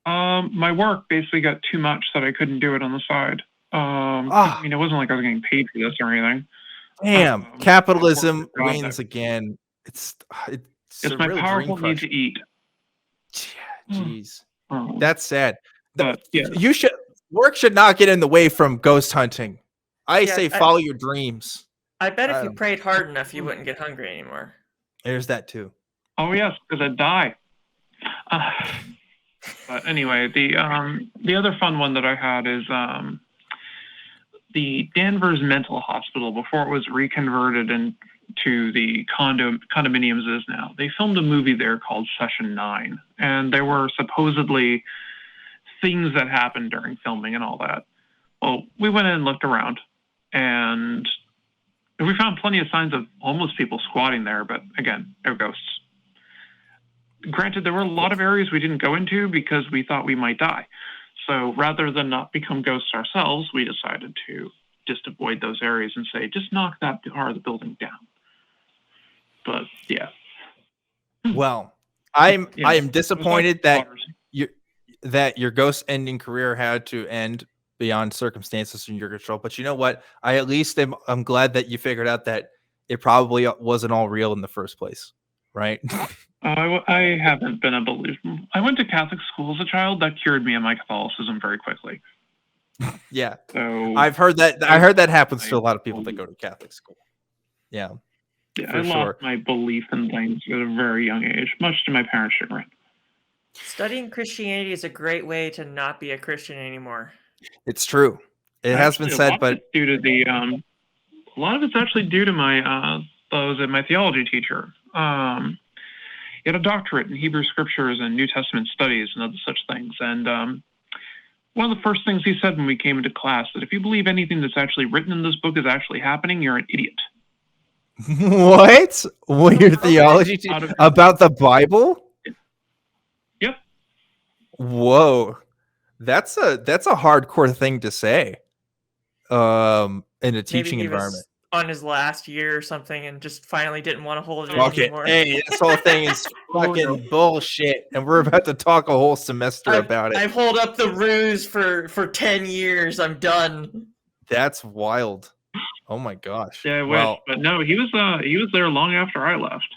My work basically got too much that I couldn't do it on the side. I mean, it wasn't like I was getting paid for this or anything. Damn, capitalism wins again. It's my really powerful need to eat. Jeez, that's sad. But, yeah. Work should not get in the way from ghost hunting. I say follow your dreams. I bet if you prayed hard enough, you wouldn't get hungry anymore. There's that too. Oh yes, because I'd die. But anyway, the other fun one that I had is the Danvers Mental Hospital before it was reconverted into the condominiums is now. They filmed a movie there called Session 9, and there were supposedly things that happened during filming and all that. Well, we went in and looked around, and we found plenty of signs of homeless people squatting there, but again, they're ghosts. Granted, there were a lot of areas we didn't go into because we thought we might die. So rather than not become ghosts ourselves, we decided to just avoid those areas and say, just knock that part of the building down. But yeah. Well, I am disappointed that your ghost ending career had to end beyond circumstances in your control. But you know what? I'm glad that you figured out that it probably wasn't all real in the first place, right? I haven't been a believer. I went to Catholic school as a child. That cured me of my Catholicism very quickly. Yeah. So I've heard that. I heard that happens to a lot of people that go to Catholic school. Yeah. Yeah, I lost my belief in things at a very young age, much to my parents' chagrin. Studying Christianity is a great way to not be a Christian anymore. It's true. It has been said, but due to the a lot of it's actually due to my my theology teacher. He had a doctorate in Hebrew scriptures and New Testament studies and other such things. And one of the first things he said when we came into class that if you believe anything that's actually written in this book is actually happening, you're an idiot. What? What your theology about the Bible? Yep. Whoa, that's a hardcore thing to say. In a teaching environment. On his last year or something, and just finally didn't want to hold it anymore. Hey, this whole thing is fucking bullshit, and we're about to talk a whole semester about it. I've held up the ruse for 10 years. I'm done. That's wild. Oh my gosh. Yeah, I wish, but no, he was there long after I left.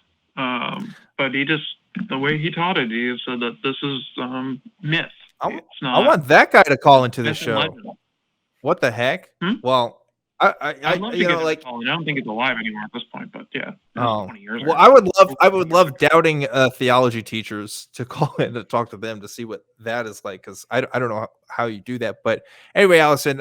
But he just, the way he taught it, he said that this is myth. I want that guy to call into the show. Legend. What the heck? Well, I'd love to you get know, it like, followed. I don't think it's alive anymore at this point, but yeah, oh, 20 years. well, ago. I would love doubting theology teachers to call in to talk to them to see what that is like, because I don't know how you do that. But anyway, Allison,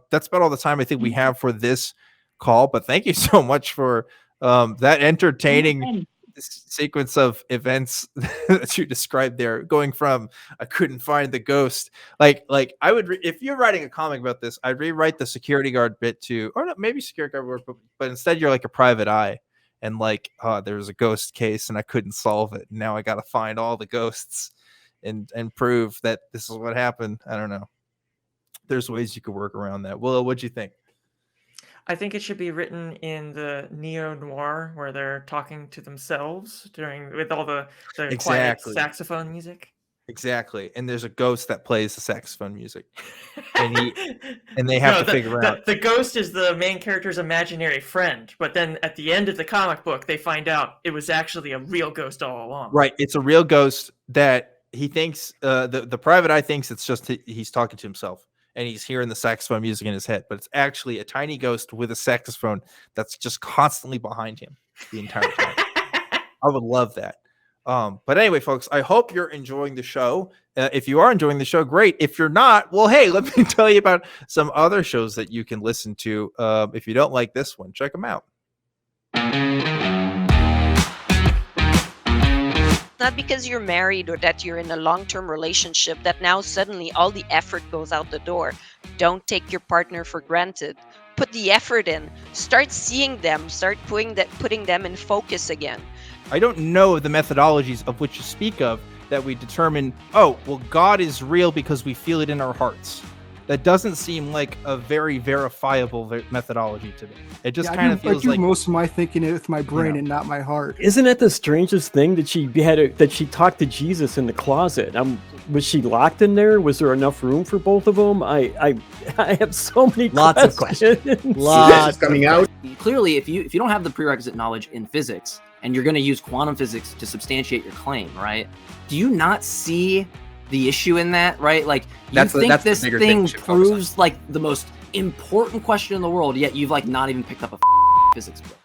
that's about all the time I think we have for this call. But thank you so much for that entertaining sequence of events that you described there, going from I couldn't find the ghost, like I would if you're writing a comic about this, I'd rewrite the security guard bit to, or not, maybe security guard work, but instead you're like a private eye, and like, there's a ghost case and I couldn't solve it, now I gotta find all the ghosts and prove that this is what happened. I don't know, there's ways you could work around that. Willow, what'd you think? I think it should be written in the neo-noir where they're talking to themselves with all the quiet Exactly. saxophone music. Exactly. And there's a ghost that plays the saxophone music. And they have to figure out. The ghost is the main character's imaginary friend, but then at the end of the comic book, they find out it was actually a real ghost all along. Right. It's a real ghost that he thinks, the private eye thinks it's just he's talking to himself, and he's hearing the saxophone music in his head, but it's actually a tiny ghost with a saxophone that's just constantly behind him the entire time. I would love that. But anyway, folks, I hope you're enjoying the show. If you are enjoying the show, great. If you're not, well, hey, let me tell you about some other shows that you can listen to. If you don't like this one, check them out. Not because you're married or that you're in a long-term relationship that now suddenly all the effort goes out the door. Don't take your partner for granted. Put the effort in. Start seeing them. Start putting them in focus again. I don't know the methodologies of which you speak of that we determine, oh, well, God is real because we feel it in our hearts. That doesn't seem like a very verifiable methodology to me. It just kind of feels I do like most of my thinking with my brain and not my heart. Isn't it the strangest thing that she talked to Jesus in the closet? Was she locked in there? Was there enough room for both of them? I have so many Lots of questions. Lots coming out. Clearly, if you don't have the prerequisite knowledge in physics and you're going to use quantum physics to substantiate your claim, right? Do you not see the issue in that, right? Like, that's this thing proves like the most important question in the world, yet you've like not even picked up a physics book.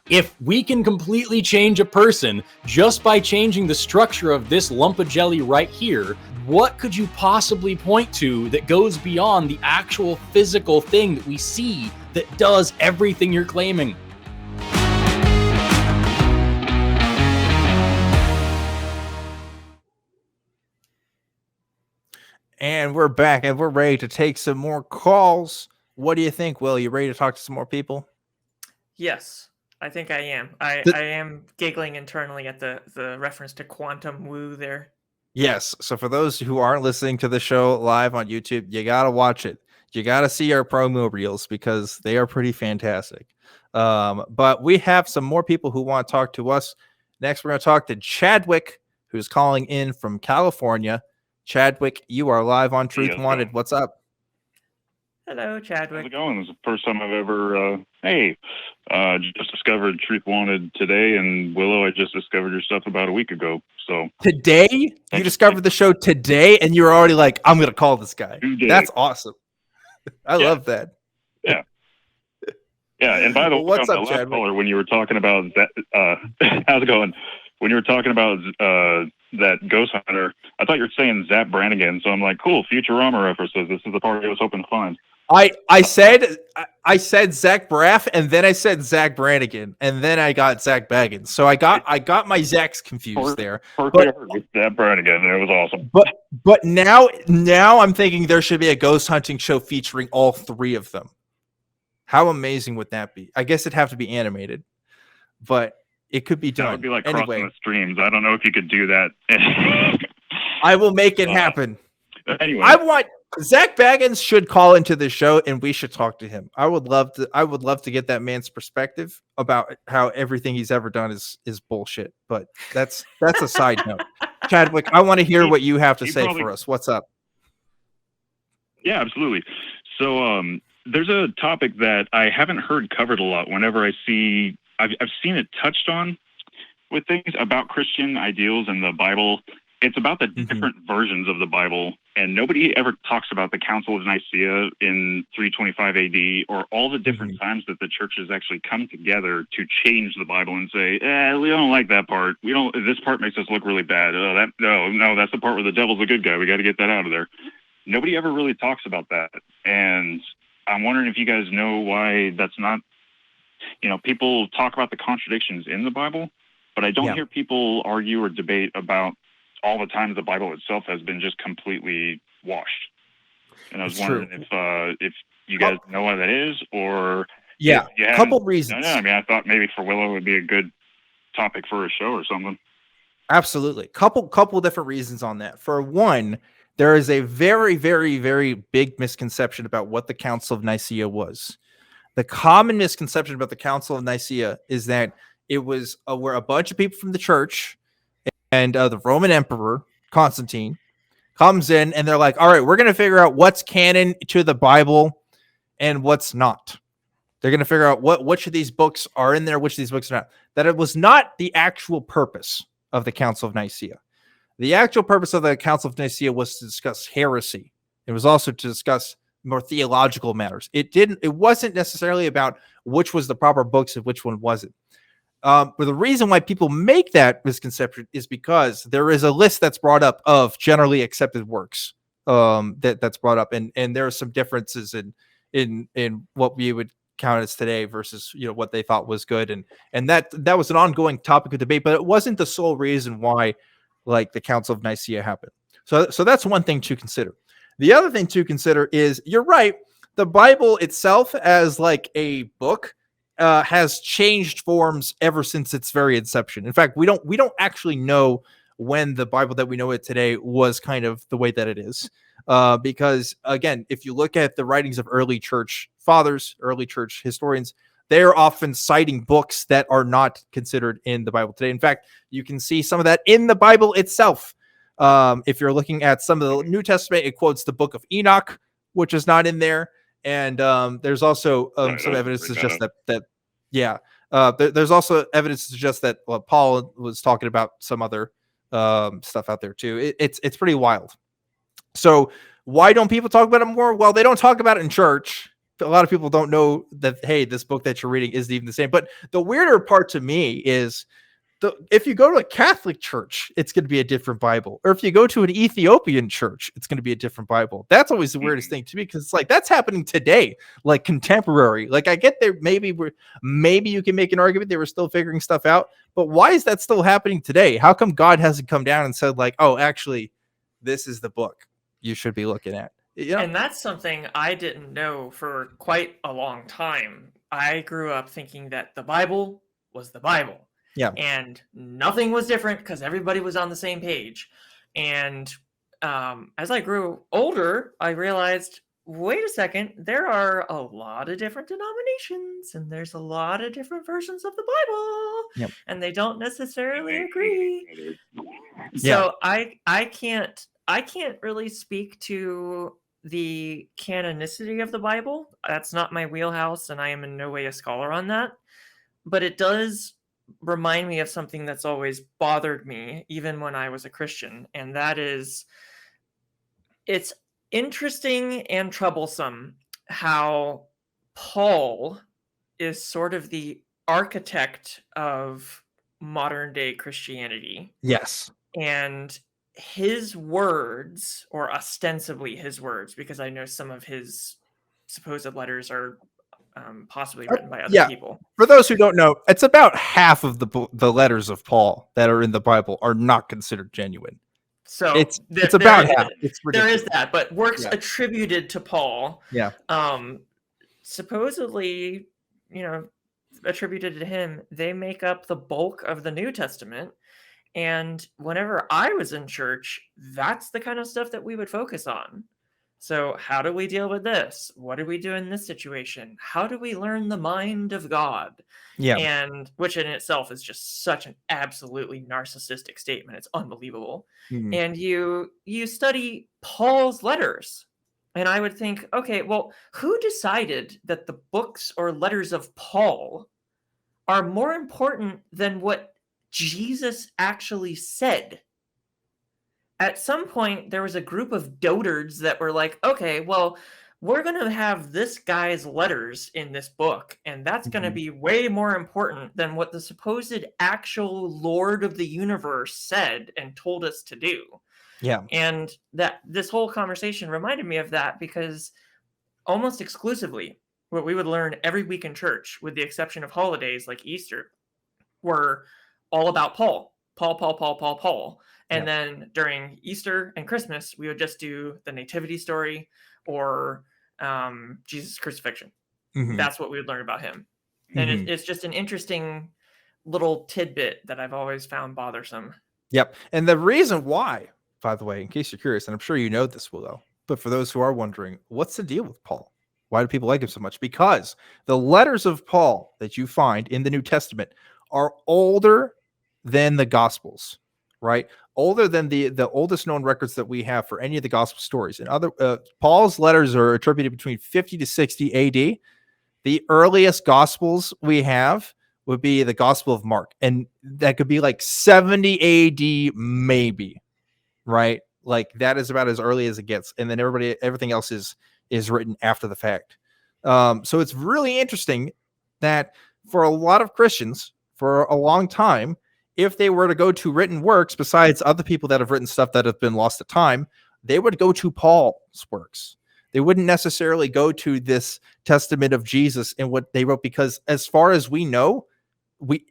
If we can completely change a person just by changing the structure of this lump of jelly right here, what could you possibly point to that goes beyond the actual physical thing that we see that does everything you're claiming? And we're back, and we're ready to take some more calls. What do you think, Will? You ready to talk to some more people? Yes, I think I am. I am giggling internally at the reference to quantum woo there. Yes. So for those who aren't listening to the show live on YouTube, you got to watch it. You got to see our promo reels because they are pretty fantastic. But we have some more people who want to talk to us. Next, we're going to talk to Chadwick, who's calling in from California. Chadwick, you are live on Truth Wanted. What's up? Hello, Chadwick. How's it going? This is the first time I've ever, just discovered Truth Wanted today, and Willow, I just discovered your stuff about a week ago. So today? You discovered the show today, and you were already like, I'm going to call this guy. That's awesome. I love that. Yeah. Yeah, and by the way, what's up, Chadwick? Caller, when you were talking about that, how's it going? When you were talking about that Ghost Hunter, I thought you were saying Zap Brannigan, so I'm like, cool, Futurama references. This is the part I was hoping to find. I said Zach Braff, and then I said Zach Brannigan, and then I got Zach Baggins. So I got my Zachs confused there. First I heard was Zach Brannigan, and it was awesome. But now I'm thinking there should be a ghost hunting show featuring all three of them. How amazing would that be? I guess it'd have to be animated, but it could be done. That would be like anyway, crossing the streams. I don't know if you could do that. I will make it happen. Anyway, Zach Baggins should call into the show, and we should talk to him. I would love to get that man's perspective about how everything he's ever done is bullshit. But that's a side note. Chadwick, I want to hear what you have to say for us. What's up? Yeah, absolutely. So there's a topic that I haven't heard covered a lot. Whenever I've seen it touched on with things about Christian ideals and the Bible it's about the different versions of the Bible, and nobody ever talks about the Council of Nicaea in 325 AD or all the different times that the churches actually come together to change the Bible and say, we don't like that part. We don't. This part makes us look really bad. No, that's the part where the devil's a good guy. We got to get that out of there. Nobody ever really talks about that, and I'm wondering if you guys know why that's not. People talk about the contradictions in the Bible, but I don't hear people argue or debate about all the times the Bible itself has been just completely washed. And I was wondering if you guys know why that is, or a couple reasons. I mean, I thought maybe for Willow would be a good topic for a show or something. Absolutely, couple different reasons on that. For one, there is a very, very, very big misconception about what the Council of Nicaea was. The common misconception about the Council of Nicaea is that it was where a bunch of people from the church and the Roman Emperor Constantine comes in, and they're like, all right, we're going to figure out what's canon to the Bible and what's not. They're going to figure out which of these books are in there, which of these books are not. That it was not the actual purpose of the Council of Nicaea. The actual purpose of the Council of Nicaea was to discuss heresy. It was also to discuss more theological matters. It wasn't necessarily about which was the proper books and which one wasn't. But the reason why people make that misconception is because there is a list that's brought up of generally accepted works that's brought up, and there are some differences in what we would count as today versus what they thought was good, and that was an ongoing topic of debate, but it wasn't the sole reason why the Council of Nicaea happened. So that's one thing to consider. The other thing to consider is, you're right, the Bible itself as a book has changed forms ever since its very inception. In fact, we don't actually know when the Bible that we know it today was kind of the way that it is. Because again, if you look at the writings of early church fathers, early church historians, they're often citing books that are not considered in the Bible today. In fact, you can see some of that in the Bible itself. If you're looking at some of the New Testament, it quotes the book of Enoch, which is not in there. And there's also some evidence to suggest there's also evidence to suggest that Paul was talking about some other stuff out there too. It's pretty wild. So why don't people talk about it more? Well, they don't talk about it in church. A lot of people don't know that, hey, this book that you're reading isn't even the same. But the weirder part to me is if you go to a Catholic church, it's going to be a different Bible. Or if you go to an Ethiopian church, it's going to be a different Bible. That's always the weirdest thing to me, because it's that's happening today, contemporary. I get there, maybe you can make an argument they were still figuring stuff out, but why is that still happening today? How come God hasn't come down and said oh, actually, this is the book you should be looking at? And that's something I didn't know for quite a long time. I grew up thinking that the Bible was the Bible. Yeah. And nothing was different because everybody was on the same page. And as I grew older, I realized, wait a second, there are a lot of different denominations and there's a lot of different versions of the Bible. Yep. And they don't necessarily agree. Yeah. So I can't really speak to the canonicity of the Bible. That's not my wheelhouse, and I am in no way a scholar on that. But it does remind me of something that's always bothered me, even when I was a Christian, and that is, it's interesting and troublesome how Paul is sort of the architect of modern day Christianity. Yes. And his words, or ostensibly his words, because I know some of his supposed letters are possibly written by other people. For those who don't know, it's about half of the letters of Paul that are in the Bible are not considered genuine. So it's about half. There is that, but works attributed to Paul. Yeah. Supposedly, attributed to him, they make up the bulk of the New Testament. And whenever I was in church, that's the kind of stuff that we would focus on. So how do we deal with this? What do we do in this situation? How do we learn the mind of God? Yeah. And which in itself is just such an absolutely narcissistic statement. It's unbelievable. Mm-hmm. And you study Paul's letters. And I would think, okay, well, who decided that the books or letters of Paul are more important than what Jesus actually said? at some point there was a group of dotards that were like, okay, well, we're going to have this guy's letters in this book, and that's going to be way more important than what the supposed actual Lord of the universe said and told us to do. Yeah. And that this whole conversation reminded me of that, because almost exclusively what we would learn every week in church, with the exception of holidays like Easter, were all about Paul. And then during Easter and Christmas, we would just do the nativity story or Jesus' crucifixion. That's what we would learn about him. And it's just an interesting little tidbit that I've always found bothersome. Yep. And the reason why, by the way, in case you're curious, and I'm sure you know this, Willow, but for those who are wondering, what's the deal with Paul? Why do people like him so much? Because the letters of Paul that you find in the New Testament are older than the Gospels, right? Older than the oldest known records that we have for any of the Gospel stories. And other Paul's letters are attributed between 50 to 60 AD. The earliest Gospels we have would be the Gospel of Mark, and that could be like 70 AD, maybe, right? Like that is about as early as it gets, and then everything else is written after the fact. So it's really interesting that for a lot of Christians, for a long time, if they were to go to written works, besides other people that have written stuff that have been lost to time, they would go to Paul's works. They wouldn't necessarily go to this testament of Jesus and what they wrote, because as far as we know,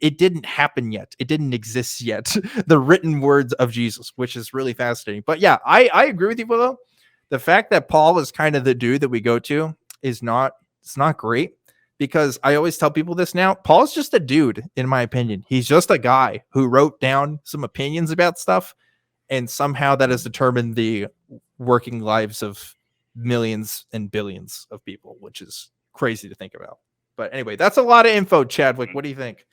it didn't happen yet. It didn't exist yet. The written words of Jesus, which is really fascinating. But yeah, I agree with you, Willow. The fact that Paul is kind of the dude that we go to it's not great, because I always tell people this now. Paul's just a dude, in my opinion. He's just a guy who wrote down some opinions about stuff, and somehow that has determined the working lives of millions and billions of people, which is crazy to think about. But anyway, that's a lot of info, Chadwick. What do you think?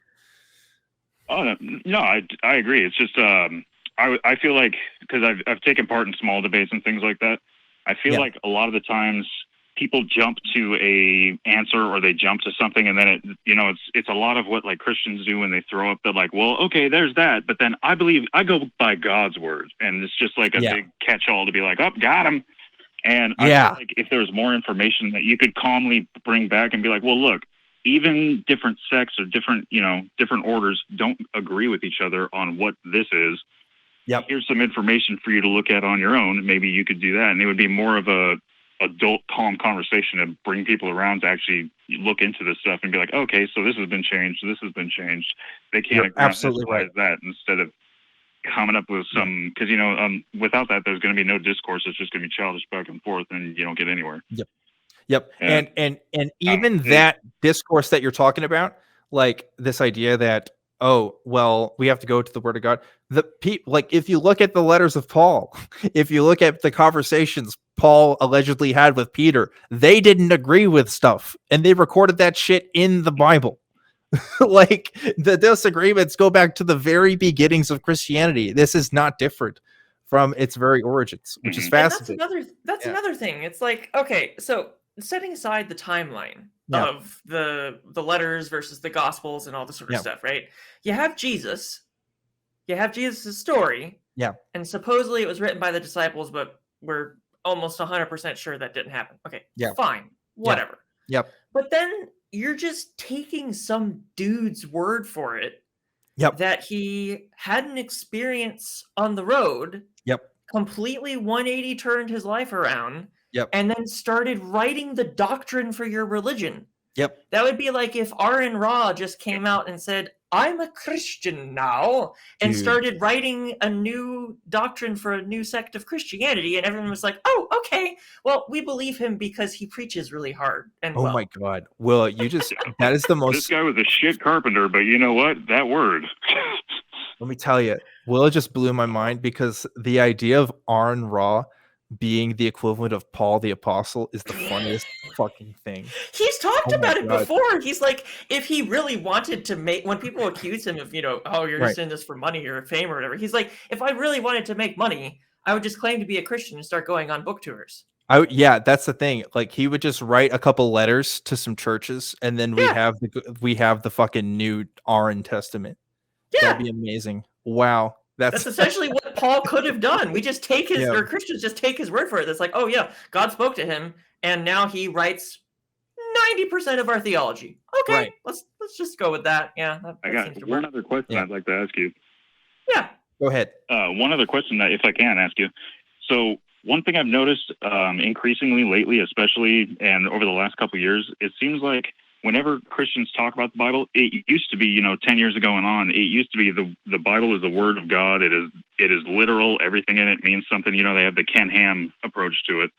Oh no, I agree. It's just I feel like, because I've taken part in small debates and things like that. I feel like a lot of the times people jump to a answer, or they jump to something, and then it's a lot of what like Christians do when they throw up the like, well, okay, there's that, but then I go by God's word, and it's just like a big catch-all to be like, oh, got him. And I feel like if there was more information that you could calmly bring back and be like, well, look, even different sects or different orders don't agree with each other on what this is. Yep. Here's some information for you to look at on your own. Maybe you could do that, and it would be more of a adult, calm conversation to bring people around to actually look into this stuff and be like, okay, so this has been changed. This has been changed. They can't agree absolutely on that, instead of coming up with some, because without that, there's going to be no discourse. It's just going to be childish back and forth, and you don't get anywhere. Yep. And even that discourse that you're talking about, like this idea that, oh, well, we have to go to the word of God. Like if you look at the letters of Paul, if you look at the conversations Paul allegedly had with Peter, they didn't agree with stuff, and they recorded that shit in the Bible. Like the disagreements go back to the very beginnings of Christianity. This is not different from its very origins, which is fascinating. That's another thing. It's like, okay, so setting aside the timeline of the letters versus the Gospels and all this sort of stuff, right? You have Jesus. You have Jesus' story. Yeah. And supposedly it was written by the disciples, but we're almost 100% sure that didn't happen. Okay, fine, whatever. Yep. But then you're just taking some dude's word for it. That he had an experience on the road. Completely 180 turned his life around. And then started writing the doctrine for your religion. That would be like if Aaron Ra just came out and said, I'm a Christian now, and started writing a new doctrine for a new sect of Christianity, and everyone was like, oh, okay, well, we believe him because he preaches really hard. And my God. Will, you just, that is the most... This guy was a shit carpenter, but you know what? That word. Let me tell you, Will just blew my mind, because the idea of Aaron Ra being the equivalent of Paul the Apostle is the funniest fucking thing. He's talked about it before. He's like, if he really wanted to make, when people accuse him of, oh, you're just in this for money or fame or whatever, he's like, if I really wanted to make money, I would just claim to be a Christian and start going on book tours. That's the thing. Like, he would just write a couple letters to some churches, and then we have the fucking new Aaron Testament. That'd be amazing. Wow. That's essentially what Paul could have done. We just take his, or Christians just take his word for it. It's like, oh yeah, God spoke to him, and now he writes 90% of our theology. Okay, let's just go with that. Yeah. I got one other question I'd like to ask you. Yeah. Go ahead. One other question that, if I can ask you. So one thing I've noticed increasingly lately, especially, and over the last couple of years, it seems like whenever Christians talk about the Bible, it used to be, 10 years ago and on, it used to be the Bible is the Word of God. It is literal. Everything in it means something. They have the Ken Ham approach to it.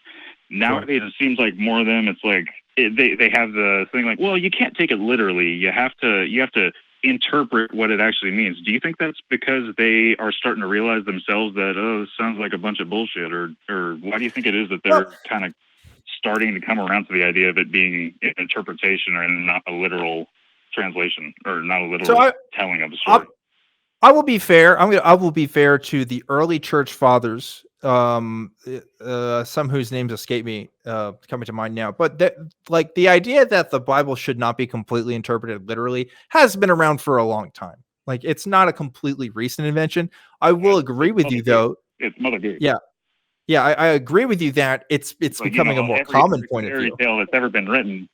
Nowadays, it seems like more of them, it's like they have the thing like, well, you can't take it literally. You have to interpret what it actually means. Do you think that's because they are starting to realize themselves that, oh, this sounds like a bunch of bullshit, or why do you think it is that they're kind of starting to come around to the idea of it being an interpretation or not a literal translation or not a literal telling of the story? I will be fair. I will be fair to the early church fathers, some whose names escape me, coming to mind now. But the idea that the Bible should not be completely interpreted literally has been around for a long time. Like, it's not a completely recent invention. I will agree with you, though. It's Mother Goose. Yeah, I agree with you that it's like, becoming a more common point of view. Every fairy tale that's ever been written,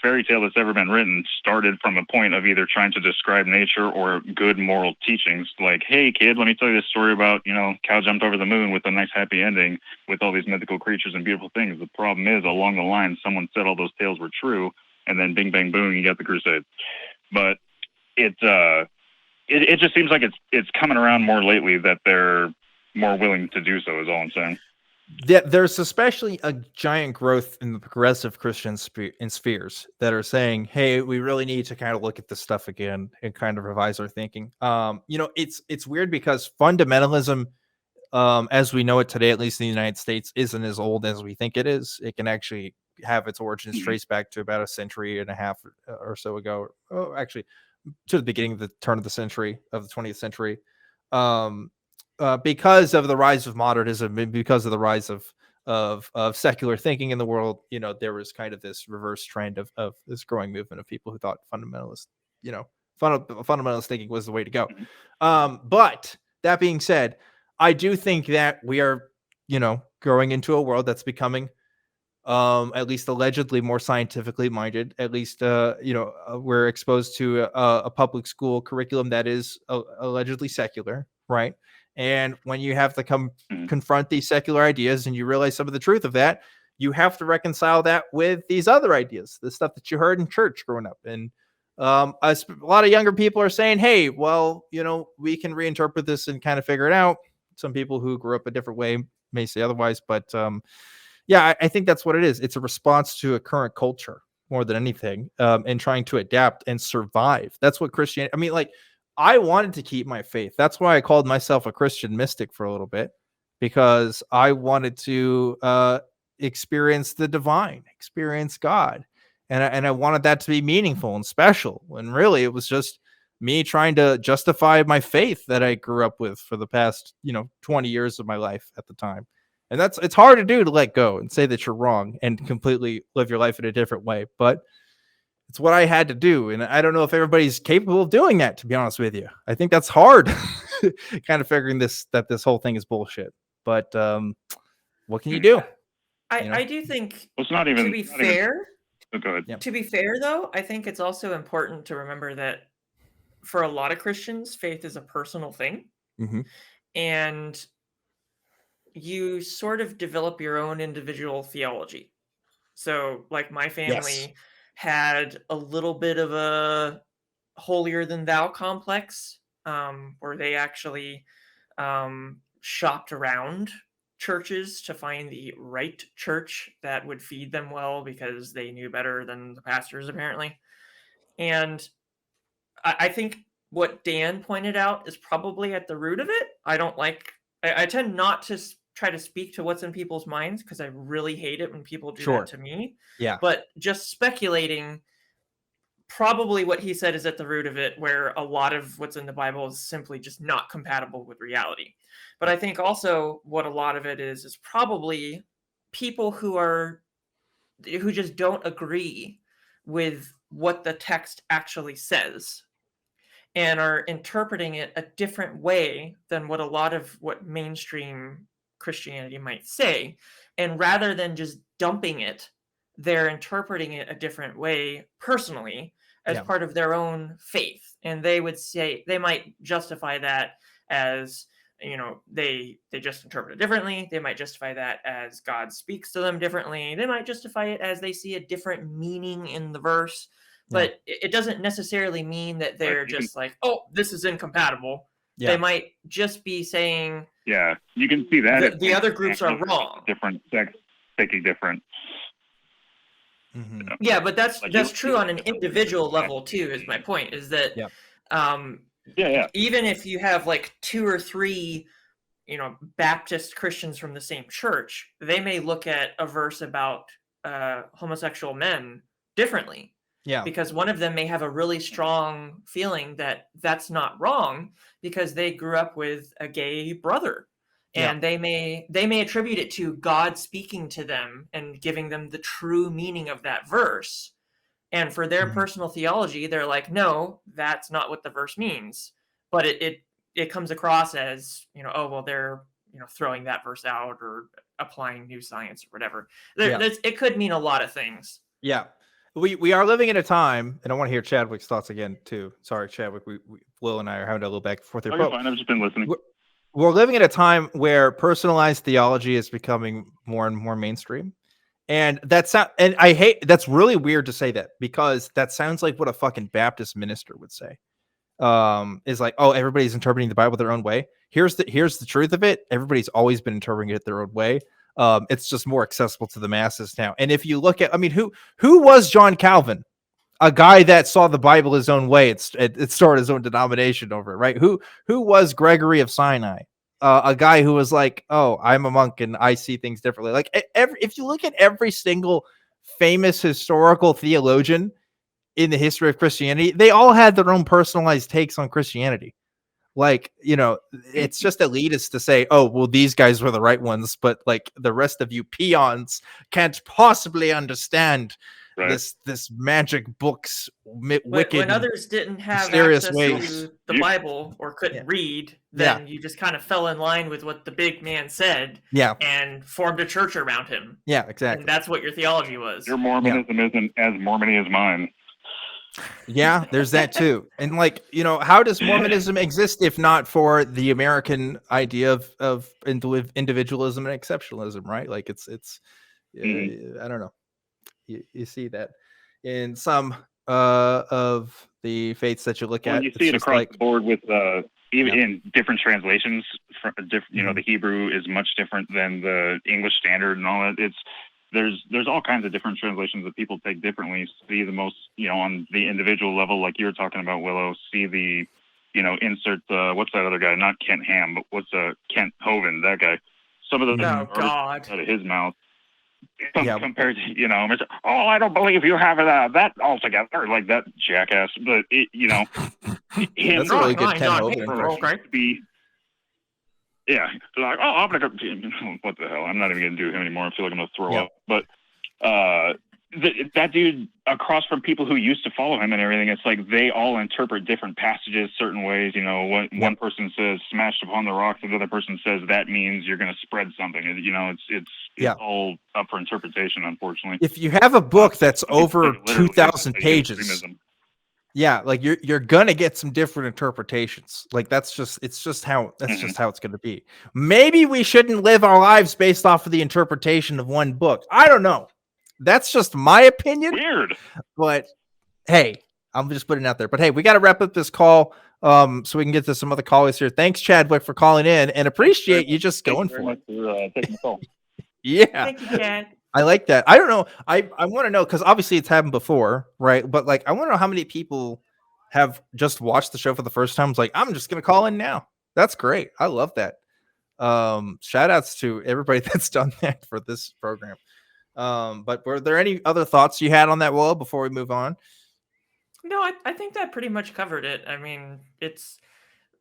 fairy tale that's ever been written started from a point of either trying to describe nature or good moral teachings. Like, hey, kid, let me tell you this story about, cow jumped over the moon with a nice happy ending with all these mythical creatures and beautiful things. The problem is, along the line, someone said all those tales were true, and then bing, bang, boom, you got the Crusades. But it just seems like it's coming around more lately that they're more willing to do so, is all I'm saying. There's especially a giant growth in the progressive Christian spheres that are saying, hey, we really need to kind of look at this stuff again and kind of revise our thinking. It's weird because fundamentalism, as we know it today, at least in the United States, isn't as old as we think it is. It can actually have its origins traced back to about a century and a half or so ago. Oh, actually, to the beginning of the turn of the 20th century. Because of the rise of modernism and because of the rise of secular thinking in the world, there was kind of this reverse trend of this growing movement of people who thought fundamentalist thinking was the way to go. But that being said, I do think that we are, growing into a world that's becoming, at least allegedly, more scientifically minded. At least, we're exposed to a public school curriculum that is allegedly secular, right? And when you have to confront these secular ideas and you realize some of the truth of that, you have to reconcile that with these other ideas, the stuff that you heard in church growing up. And a lot of younger people are saying, hey, well, we can reinterpret this and kind of figure it out. Some people who grew up a different way may say otherwise, but I think that's what it is. It's a response to a current culture more than anything, and trying to adapt and survive. That's what Christianity, I wanted to keep my faith. That's why I called myself a Christian mystic for a little bit, because I wanted to experience the divine, experience God. And I wanted that to be meaningful and special. When really it was just me trying to justify my faith that I grew up with for the past, 20 years of my life at the time. And it's hard to do, to let go and say that you're wrong and completely live your life in a different way. But it's what I had to do. And I don't know if everybody's capable of doing that, to be honest with you. I think that's hard, kind of figuring that this whole thing is bullshit. But what can you do? I do think, well, it's not even, to be fair, go ahead. To be fair, though, I think it's also important to remember that for a lot of Christians, faith is a personal thing. Mm-hmm. And you sort of develop your own individual theology. So, like, my family had a little bit of a holier than thou complex, where they actually shopped around churches to find the right church that would feed them well, because they knew better than the pastors, apparently. And I think what Dan pointed out is probably at the root of it. I tend not to try to speak to what's in people's minds, because I really hate it when people do that to me. Yeah. But just speculating, probably what he said is at the root of it, where a lot of what's in the Bible is simply just not compatible with reality. But I think also what a lot of it is probably people who just don't agree with what the text actually says. and are interpreting it a different way than what mainstream Christianity might say. And rather than just dumping it, they're interpreting it a different way personally as part of their own faith. And they might justify that as, they just interpret it differently. They might justify that as God speaks to them differently. They might justify it as they see a different meaning in the verse. But it doesn't necessarily mean that they're just like, oh, this is incompatible. Yeah. They might just be saying, yeah, you can see that the other groups are wrong. Different sects thinking different. Mm-hmm. Yeah, but that's true on an individual level too. Is my point is that even if you have like 2 or 3, Baptist Christians from the same church, they may look at a verse about homosexual men differently. Yeah, because one of them may have a really strong feeling that that's not wrong because they grew up with a gay brother, and they may attribute it to God speaking to them and giving them the true meaning of that verse. And for their personal theology, they're like, no, that's not what the verse means. But it comes across as, oh, well, they're throwing that verse out or applying new science or whatever. It could mean a lot of things. Yeah. We are living in a time, and I want to hear Chadwick's thoughts again too. Sorry, Chadwick. Will and I are having a little back and forth here. Oh, fine. I've just been listening. We're living in a time where personalized theology is becoming more and more mainstream, and that's really weird to say that because that sounds like what a fucking Baptist minister would say. Is like, oh, everybody's interpreting the Bible their own way. Here's the truth of it. Everybody's always been interpreting it their own way. It's just more accessible to the masses now. And if you look at, who was John Calvin? A guy that saw the Bible his own way. It started his own denomination over it, right? Who was Gregory of Sinai? A guy who was like, oh, I'm a monk and I see things differently. Like if you look at every single famous historical theologian in the history of Christianity, they all had their own personalized takes on Christianity. Like, it's just elitist to say, oh, well, these guys were the right ones, but like the rest of you peons can't possibly understand this magic book's wicked. When others didn't have access to the Bible or couldn't read, then you just kind of fell in line with what the big man said and formed a church around him. Yeah, exactly. And that's what your theology was. Your Mormonism isn't as Mormon as mine. Yeah, there's that too. And like, how does Mormonism exist if not for the American idea of individualism and exceptionalism, right? Like it's I don't know. You see that in some of the faiths that you look at. You see it across the board with even in different translations. The Hebrew is much different than the English Standard and all that. There's all kinds of different translations that people take differently. See the most, on the individual level, like you were talking about, Willow. See the, insert what's that other guy? Not Kent Ham, but what's Kent Hovind? That guy. Some of them out of his mouth. Compared to, oh, I don't believe you have that altogether, like that jackass. But that's a really good Kent Hovind impression. Yeah, like, oh, I'm gonna go. What the hell? I'm not even gonna do him anymore. I feel like I'm gonna throw up. But that dude, across from people who used to follow him and everything, it's like they all interpret different passages certain ways. One person says "smashed upon the rocks," the other person says that means you're gonna spread something. It's all up for interpretation, unfortunately. If you have a book that's over 2,000 pages. Extremism. Yeah, like you're gonna get some different interpretations. Like it's just how it's gonna be. Maybe we shouldn't live our lives based off of the interpretation of one book. I don't know. That's just my opinion. Weird. But hey, I'm just putting it out there. But hey, we got to wrap up this call so we can get to some other callers here. Thanks, Chadwick, for calling in, and appreciate you just going for it. Taking the call. Yeah. Thank you, Chad. I like that. I don't know. I want to know because obviously it's happened before, right? But like, I want to know how many people have just watched the show for the first time. It's like, I'm just going to call in now. That's great. I love that. Shout outs to everybody that's done that for this program. But were there any other thoughts you had on that, Willow, before we move on? No, I think that pretty much covered it. I mean, it's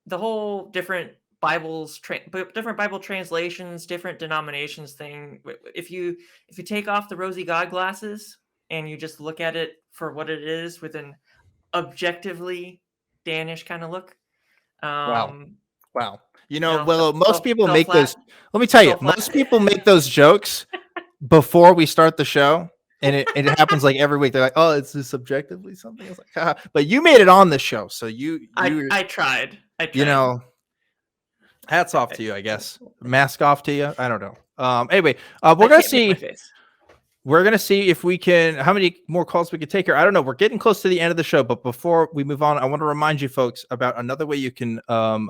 the whole different different Bible translations, different denominations thing. If you take off the rosy God glasses and you just look at it for what it is with an objectively Danish kind of look. Wow. You No, know, Willow, most fell- people fell make flat. those. Let me tell you, Fell flat. most people make those jokes before we start the show. And it happens like every week. They're like, "Oh, it's this objectively something." It's like, haha. But you made it on the show, so I tried. you know, hats off to you, I guess. Mask off to you. I don't know. Anyway, we're gonna see if we can how many more calls we can take here. I don't know. We're getting close to the end of the show, but before we move on, I want to remind you folks about another way you can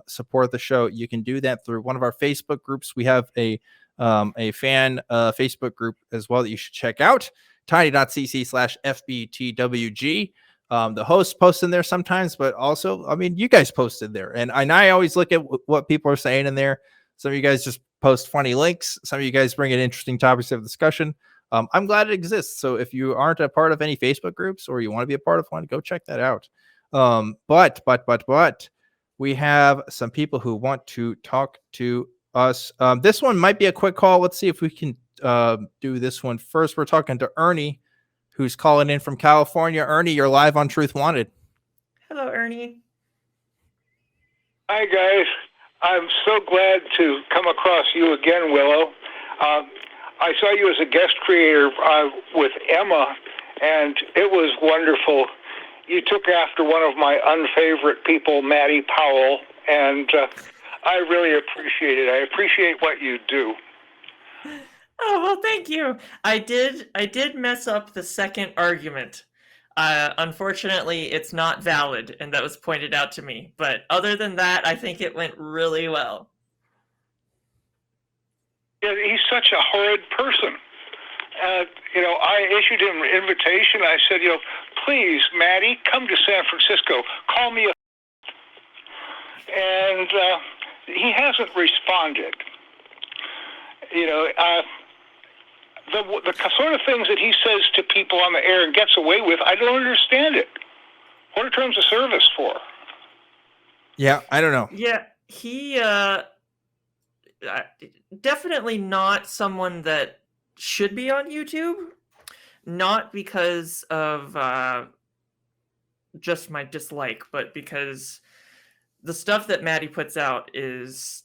support the show. You can do that through one of our Facebook groups. We have a fan Facebook group as well that you should check out. tiny.cc/FBTWG. The hosts post in there sometimes, but also, I mean, you guys posted there. And I always look at what people are saying in there. Some of you guys just post funny links. Some of you guys bring in interesting topics of discussion. I'm glad it exists. So if you aren't a part of any Facebook groups or you want to be a part of one, go check that out. But we have some people who want to talk to us. This one might be a quick call. Let's see if we can do this one first. We're talking to Ernie, who's calling in from California. Ernie, you're live on Truth Wanted. Hello, Ernie. Hi, guys. I'm so glad to come across you again, Willow. I saw you as a guest creator with Emma, and it was wonderful. You took after one of my unfavorite people, Maddie Powell, and I really appreciate it. I appreciate what you do. Oh, well, thank you. I did mess up the second argument. Unfortunately, it's not valid, and that was pointed out to me. But other than that, I think it went really well. Yeah, he's such a horrid person. I issued him an invitation. I said, please, Maddie, come to San Francisco. Call me a... And he hasn't responded. The sort of things that he says to people on the air and gets away with, I don't understand it. What are terms of service for? Yeah, I don't know. Yeah, he definitely not someone that should be on YouTube. Not because of just my dislike, but because the stuff that Maddie puts out is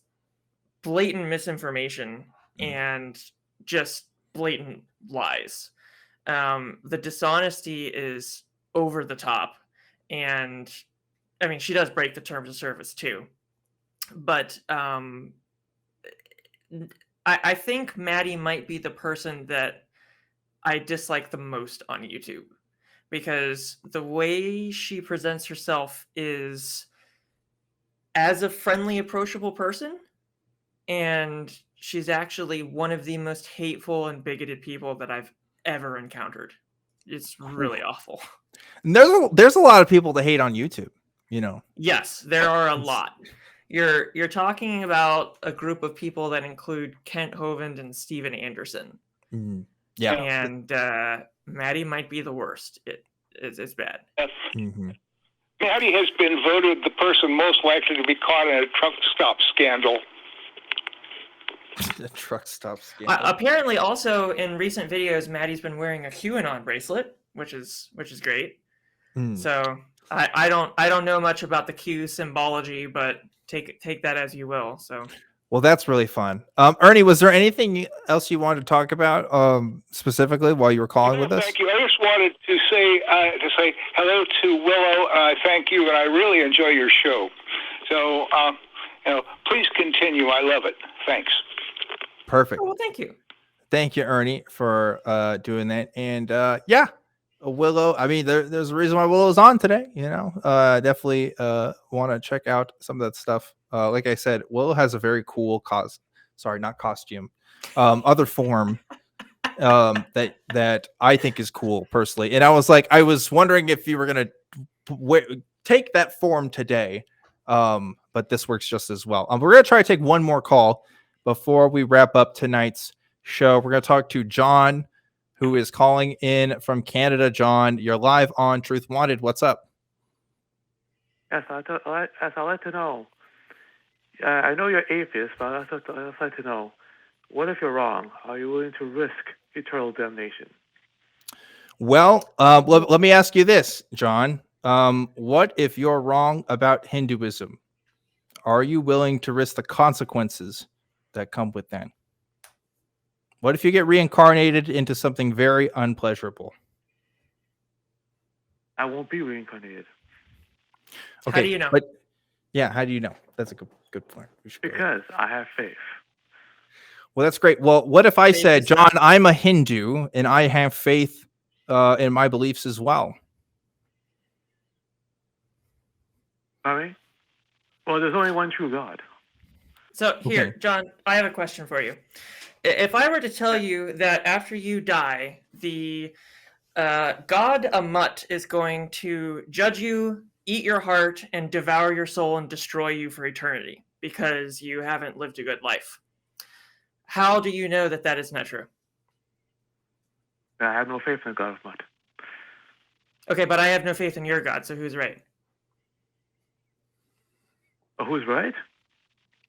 blatant misinformation and just blatant lies. The dishonesty is over the top, and I mean, she does break the terms of service too. But I think Maddie might be the person that I dislike the most on YouTube, because the way she presents herself is as a friendly, approachable person, and she's actually one of the most hateful and bigoted people that I've ever encountered. It's really awful. And there's a lot of people that hate on YouTube, Yes, there are a lot. You're talking about a group of people that include Kent Hovind and Steven Anderson. Mm-hmm. Yeah. And Maddie might be the worst. It's bad. Mm-hmm. Maddie has been voted the person most likely to be caught in a truck stop scandal. The truck stop scandal. Apparently, also in recent videos, Maddie's been wearing a QAnon bracelet, which is great. So I don't know much about the Q symbology, but take that as you will. So. Well, that's really fun. Ernie, was there anything else you wanted to talk about specifically while you were calling with us? Thank you. I just wanted to say hello to Willow. I thank you, and I really enjoy your show. So, please continue. I love it. Thanks. Perfect. Oh, well, thank you. Thank you, Ernie, for doing that. And Willow. I mean, there's a reason why Willow's on today. Definitely want to check out some of that stuff. Like I said, Willow has a very cool other form that I think is cool personally. And I was wondering if you were gonna take that form today, but this works just as well. We're gonna try to take one more call before we wrap up tonight's show. We're gonna talk to John, who is calling in from Canada. John, you're live on Truth Wanted. What's up? Yes, I'd like to know. I know you're atheist, but I'd like to know, what if you're wrong? Are you willing to risk eternal damnation? Well, let me ask you this, John. What if you're wrong about Hinduism? Are you willing to risk the consequences that come with that? What if you get reincarnated into something very unpleasurable? I won't be reincarnated. Okay, How do you know? But yeah, how do you know? That's a good point. Because I have faith. Well, that's great. Well, what if I Faith said, is John, not- I'm a Hindu and I have faith in my beliefs as well? Sorry? Well, there's only one true God. So here, Okay. John, I have a question for you. If I were to tell you that after you die, the God Amut is going to judge you, eat your heart, and devour your soul and destroy you for eternity because you haven't lived a good life. How do you know that that is not true? I have no faith in God of Mud. Okay, but I have no faith in your God, so who's right? Who's right?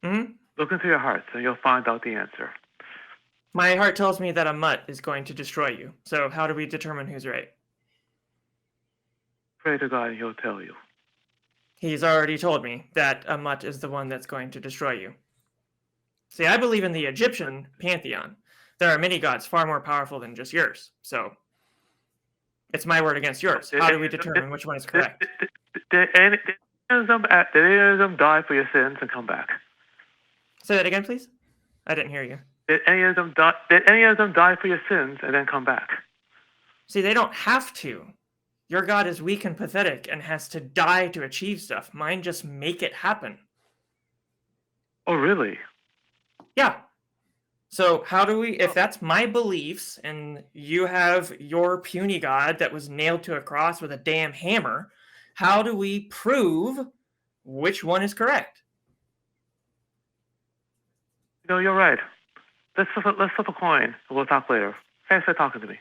Hmm? Look into your hearts and you'll find out the answer. My heart tells me that Amut is going to destroy you. So how do we determine who's right? Pray to God and he'll tell you. He's already told me that Amut is the one that's going to destroy you. See, I believe in the Egyptian pantheon. There are many gods far more powerful than just yours. So it's my word against yours. How do we determine which one is correct? Did any of them die for your sins and come back? Say that again, please. I didn't hear you. Did any of them die for your sins and then come back? See, they don't have to. Your God is weak and pathetic and has to die to achieve stuff. Mine just make it happen. Oh, really? Yeah. So how do we, if that's my beliefs and you have your puny God that was nailed to a cross with a damn hammer, how do we prove which one is correct? No, you're right. Let's flip a coin and we'll talk later. Thanks for talking to me.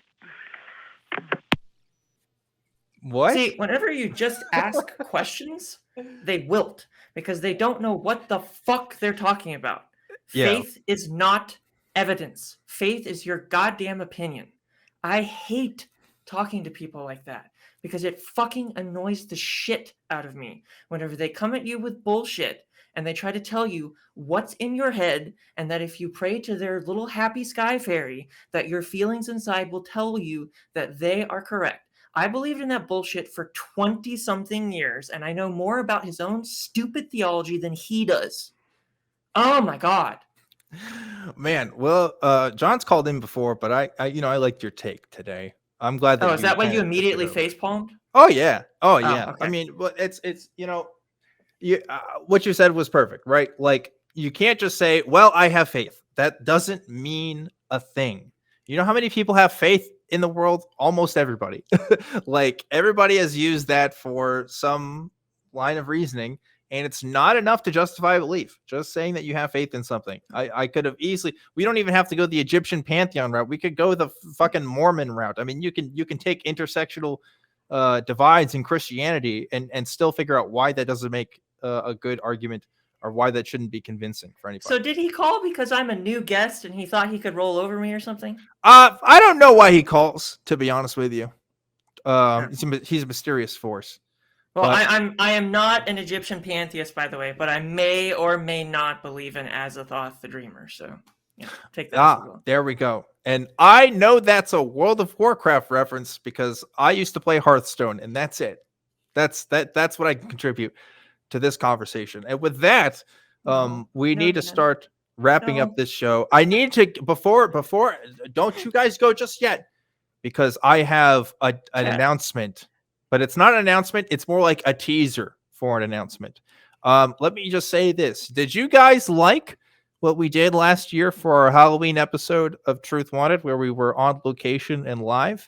What? See, whenever you just ask questions, they wilt because they don't know what the fuck they're talking about. Yeah. Faith is not evidence. Faith is your goddamn opinion. I hate talking to people like that because it fucking annoys the shit out of me whenever they come at you with bullshit and they try to tell you what's in your head and that if you pray to their little happy sky fairy, that your feelings inside will tell you that they are correct. I believed in that bullshit for 20-something years, and I know more about his own stupid theology than he does. Oh my God. Man, well, John's called in before, but I liked your take today. I'm glad that. Oh, is that why you kinda immediately took it over. facepalmed? Oh yeah, oh yeah. okay. I mean, well, it's what you said was perfect, right? Like you can't just say, "Well, I have faith." That doesn't mean a thing. You know how many people have faith in the world? Almost everybody. Like everybody has used that for some line of reasoning. And it's not enough to justify belief. Just saying that you have faith in something. I could have easily. We don't even have to go the Egyptian pantheon route. We could go the fucking Mormon route. I mean, you can take intersectional divides in Christianity and still figure out why that doesn't make a good argument or why that shouldn't be convincing for anybody. So did he call because I'm a new guest and he thought he could roll over me or something? I don't know why he calls. To be honest with you, he's a mysterious force. Well, I am not an Egyptian pantheist, by the way, but I may or may not believe in Azathoth the Dreamer. So, yeah, take that. As well. There we go. And I know that's a World of Warcraft reference because I used to play Hearthstone, and that's it. That's what I can contribute to this conversation. And with that, we need to start wrapping up this show. I need to before don't you guys go just yet because I have an announcement. But it's not an announcement. It's more like a teaser for an announcement. Let me just say this. Did you guys like what we did last year for our Halloween episode of Truth Wanted, where we were on location and live?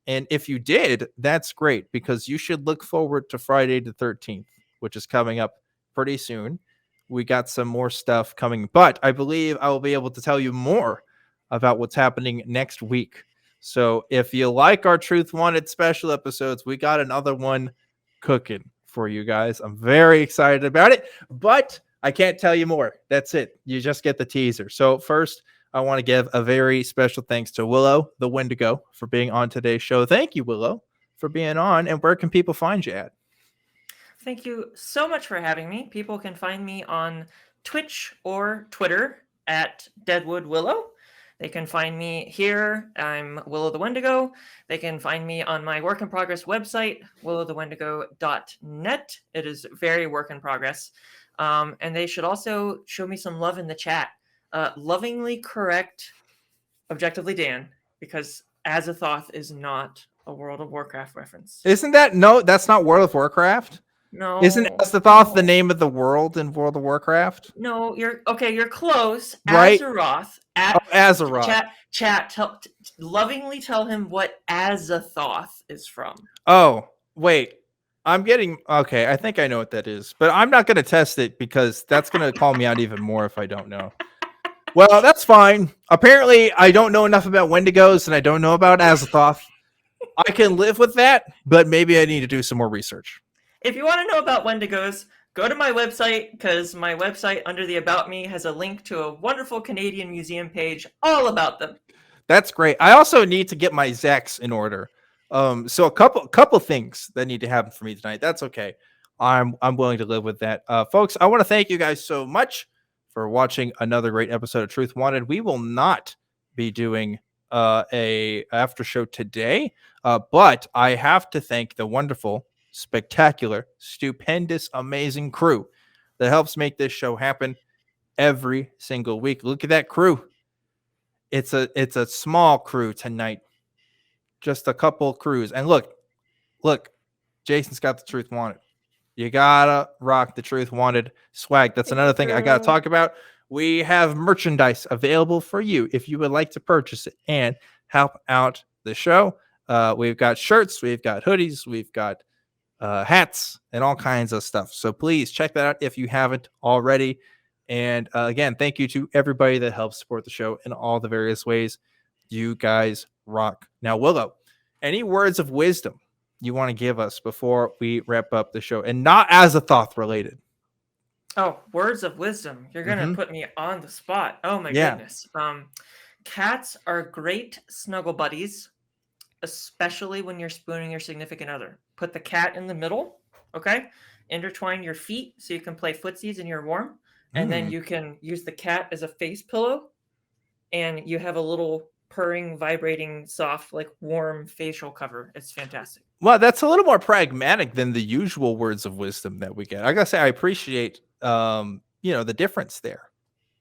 And if you did, that's great because you should look forward to Friday the 13th, which is coming up pretty soon. We got some more stuff coming, but I believe I will be able to tell you more about what's happening next week. So if you like our Truth Wanted special episodes, we got another one cooking for you guys. I'm very excited about it, but I can't tell you more. That's it. You just get the teaser. So first, I want to give a very special thanks to WIllow the Wendigo for being on today's show. Thank you, WIllow, for being on. And where can people find you at? Thank you so much for having me. People can find me on Twitch or Twitter at Deadwood Willow. They can find me here. I'm WIllow the Wendigo. They can find me on my work in progress website, willowthewendigo.net. It is very work in progress. And they should also show me some love in the chat. Lovingly correct Objectively Dan, because Azathoth is not a World of Warcraft reference. Isn't that? No, that's not World of Warcraft. No. Isn't Azathoth the name of the world in World of Warcraft? No, you're okay. You're close. Right? Azeroth. Azeroth. Chat. Lovingly tell him what Azathoth is from. Oh, wait. I'm getting okay. I think I know what that is, but I'm not going to test it because that's going to call me out even more if I don't know. Well, that's fine. Apparently, I don't know enough about Wendigos and I don't know about Azathoth. I can live with that, but maybe I need to do some more research. If you want to know about Wendigos, go to my website, because my website under the About Me has a link to a wonderful Canadian museum page all about them. That's great. I also need to get my Zex in order. So a couple things that need to happen for me tonight. That's okay. I'm willing to live with that. Folks, I want to thank you guys so much for watching another great episode of Truth Wanted. We will not be doing a after show today, but I have to thank the wonderful, spectacular, stupendous, amazing crew that helps make this show happen every single week. Look at that crew. It's a small crew tonight. Just a couple crews. And look, Jason's got the Truth Wanted. You gotta rock the Truth Wanted swag. That's another thing I gotta talk about. We have merchandise available for you if you would like to purchase it and help out the show. We've got shirts, we've got hoodies, we've got hats, and all kinds of stuff. So please check that out if you haven't already. And again, thank you to everybody that helps support the show in all the various ways. You guys rock. Now, Willow, any words of wisdom you want to give us before we wrap up the show, and not Azathoth related? Oh, words of wisdom. You're going to put me on the spot. Oh my goodness. Cats are great snuggle buddies, especially when you're spooning your significant other. Put the cat in the middle, okay? Intertwine your feet so you can play footsies and you're warm. And then you can use the cat as a face pillow, and you have a little purring, vibrating, soft, like warm facial cover. It's fantastic. Well, that's a little more pragmatic than the usual words of wisdom that we get. I gotta say, I appreciate the difference there.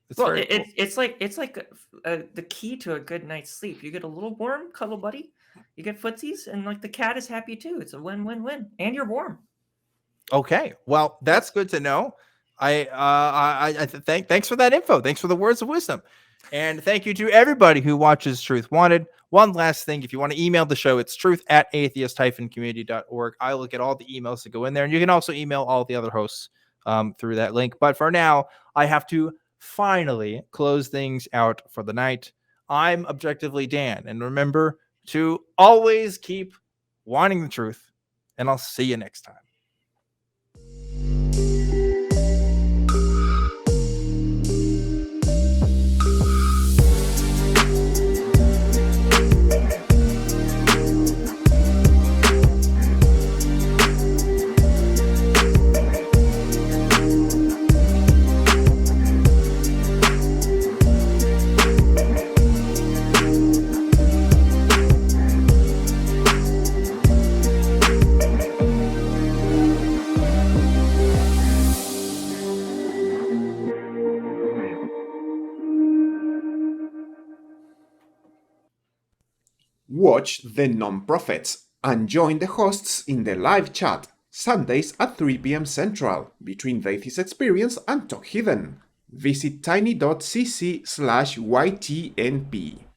It's like the key to a good night's sleep. You get a little warm cuddle buddy, you get footsies, and like the cat is happy too. It's a win-win-win, and you're warm. Okay, well, that's good to know. Thanks for that info. Thanks for the words of wisdom. And thank you to everybody who watches Truth Wanted. One last thing, if you want to email the show, it's truth@atheist-community.org. I will get all the emails that go in there, and you can also email all the other hosts through that link. But for now, I have to finally close things out for the night. I'm Objectively Dan, and remember to always keep wanting the truth, and I'll see you next time. Watch The Non-Prophets and join the hosts in the live chat Sundays at 3 p.m. Central between The Atheist Experience and Talk Hidden. Visit tiny.cc/YTNP.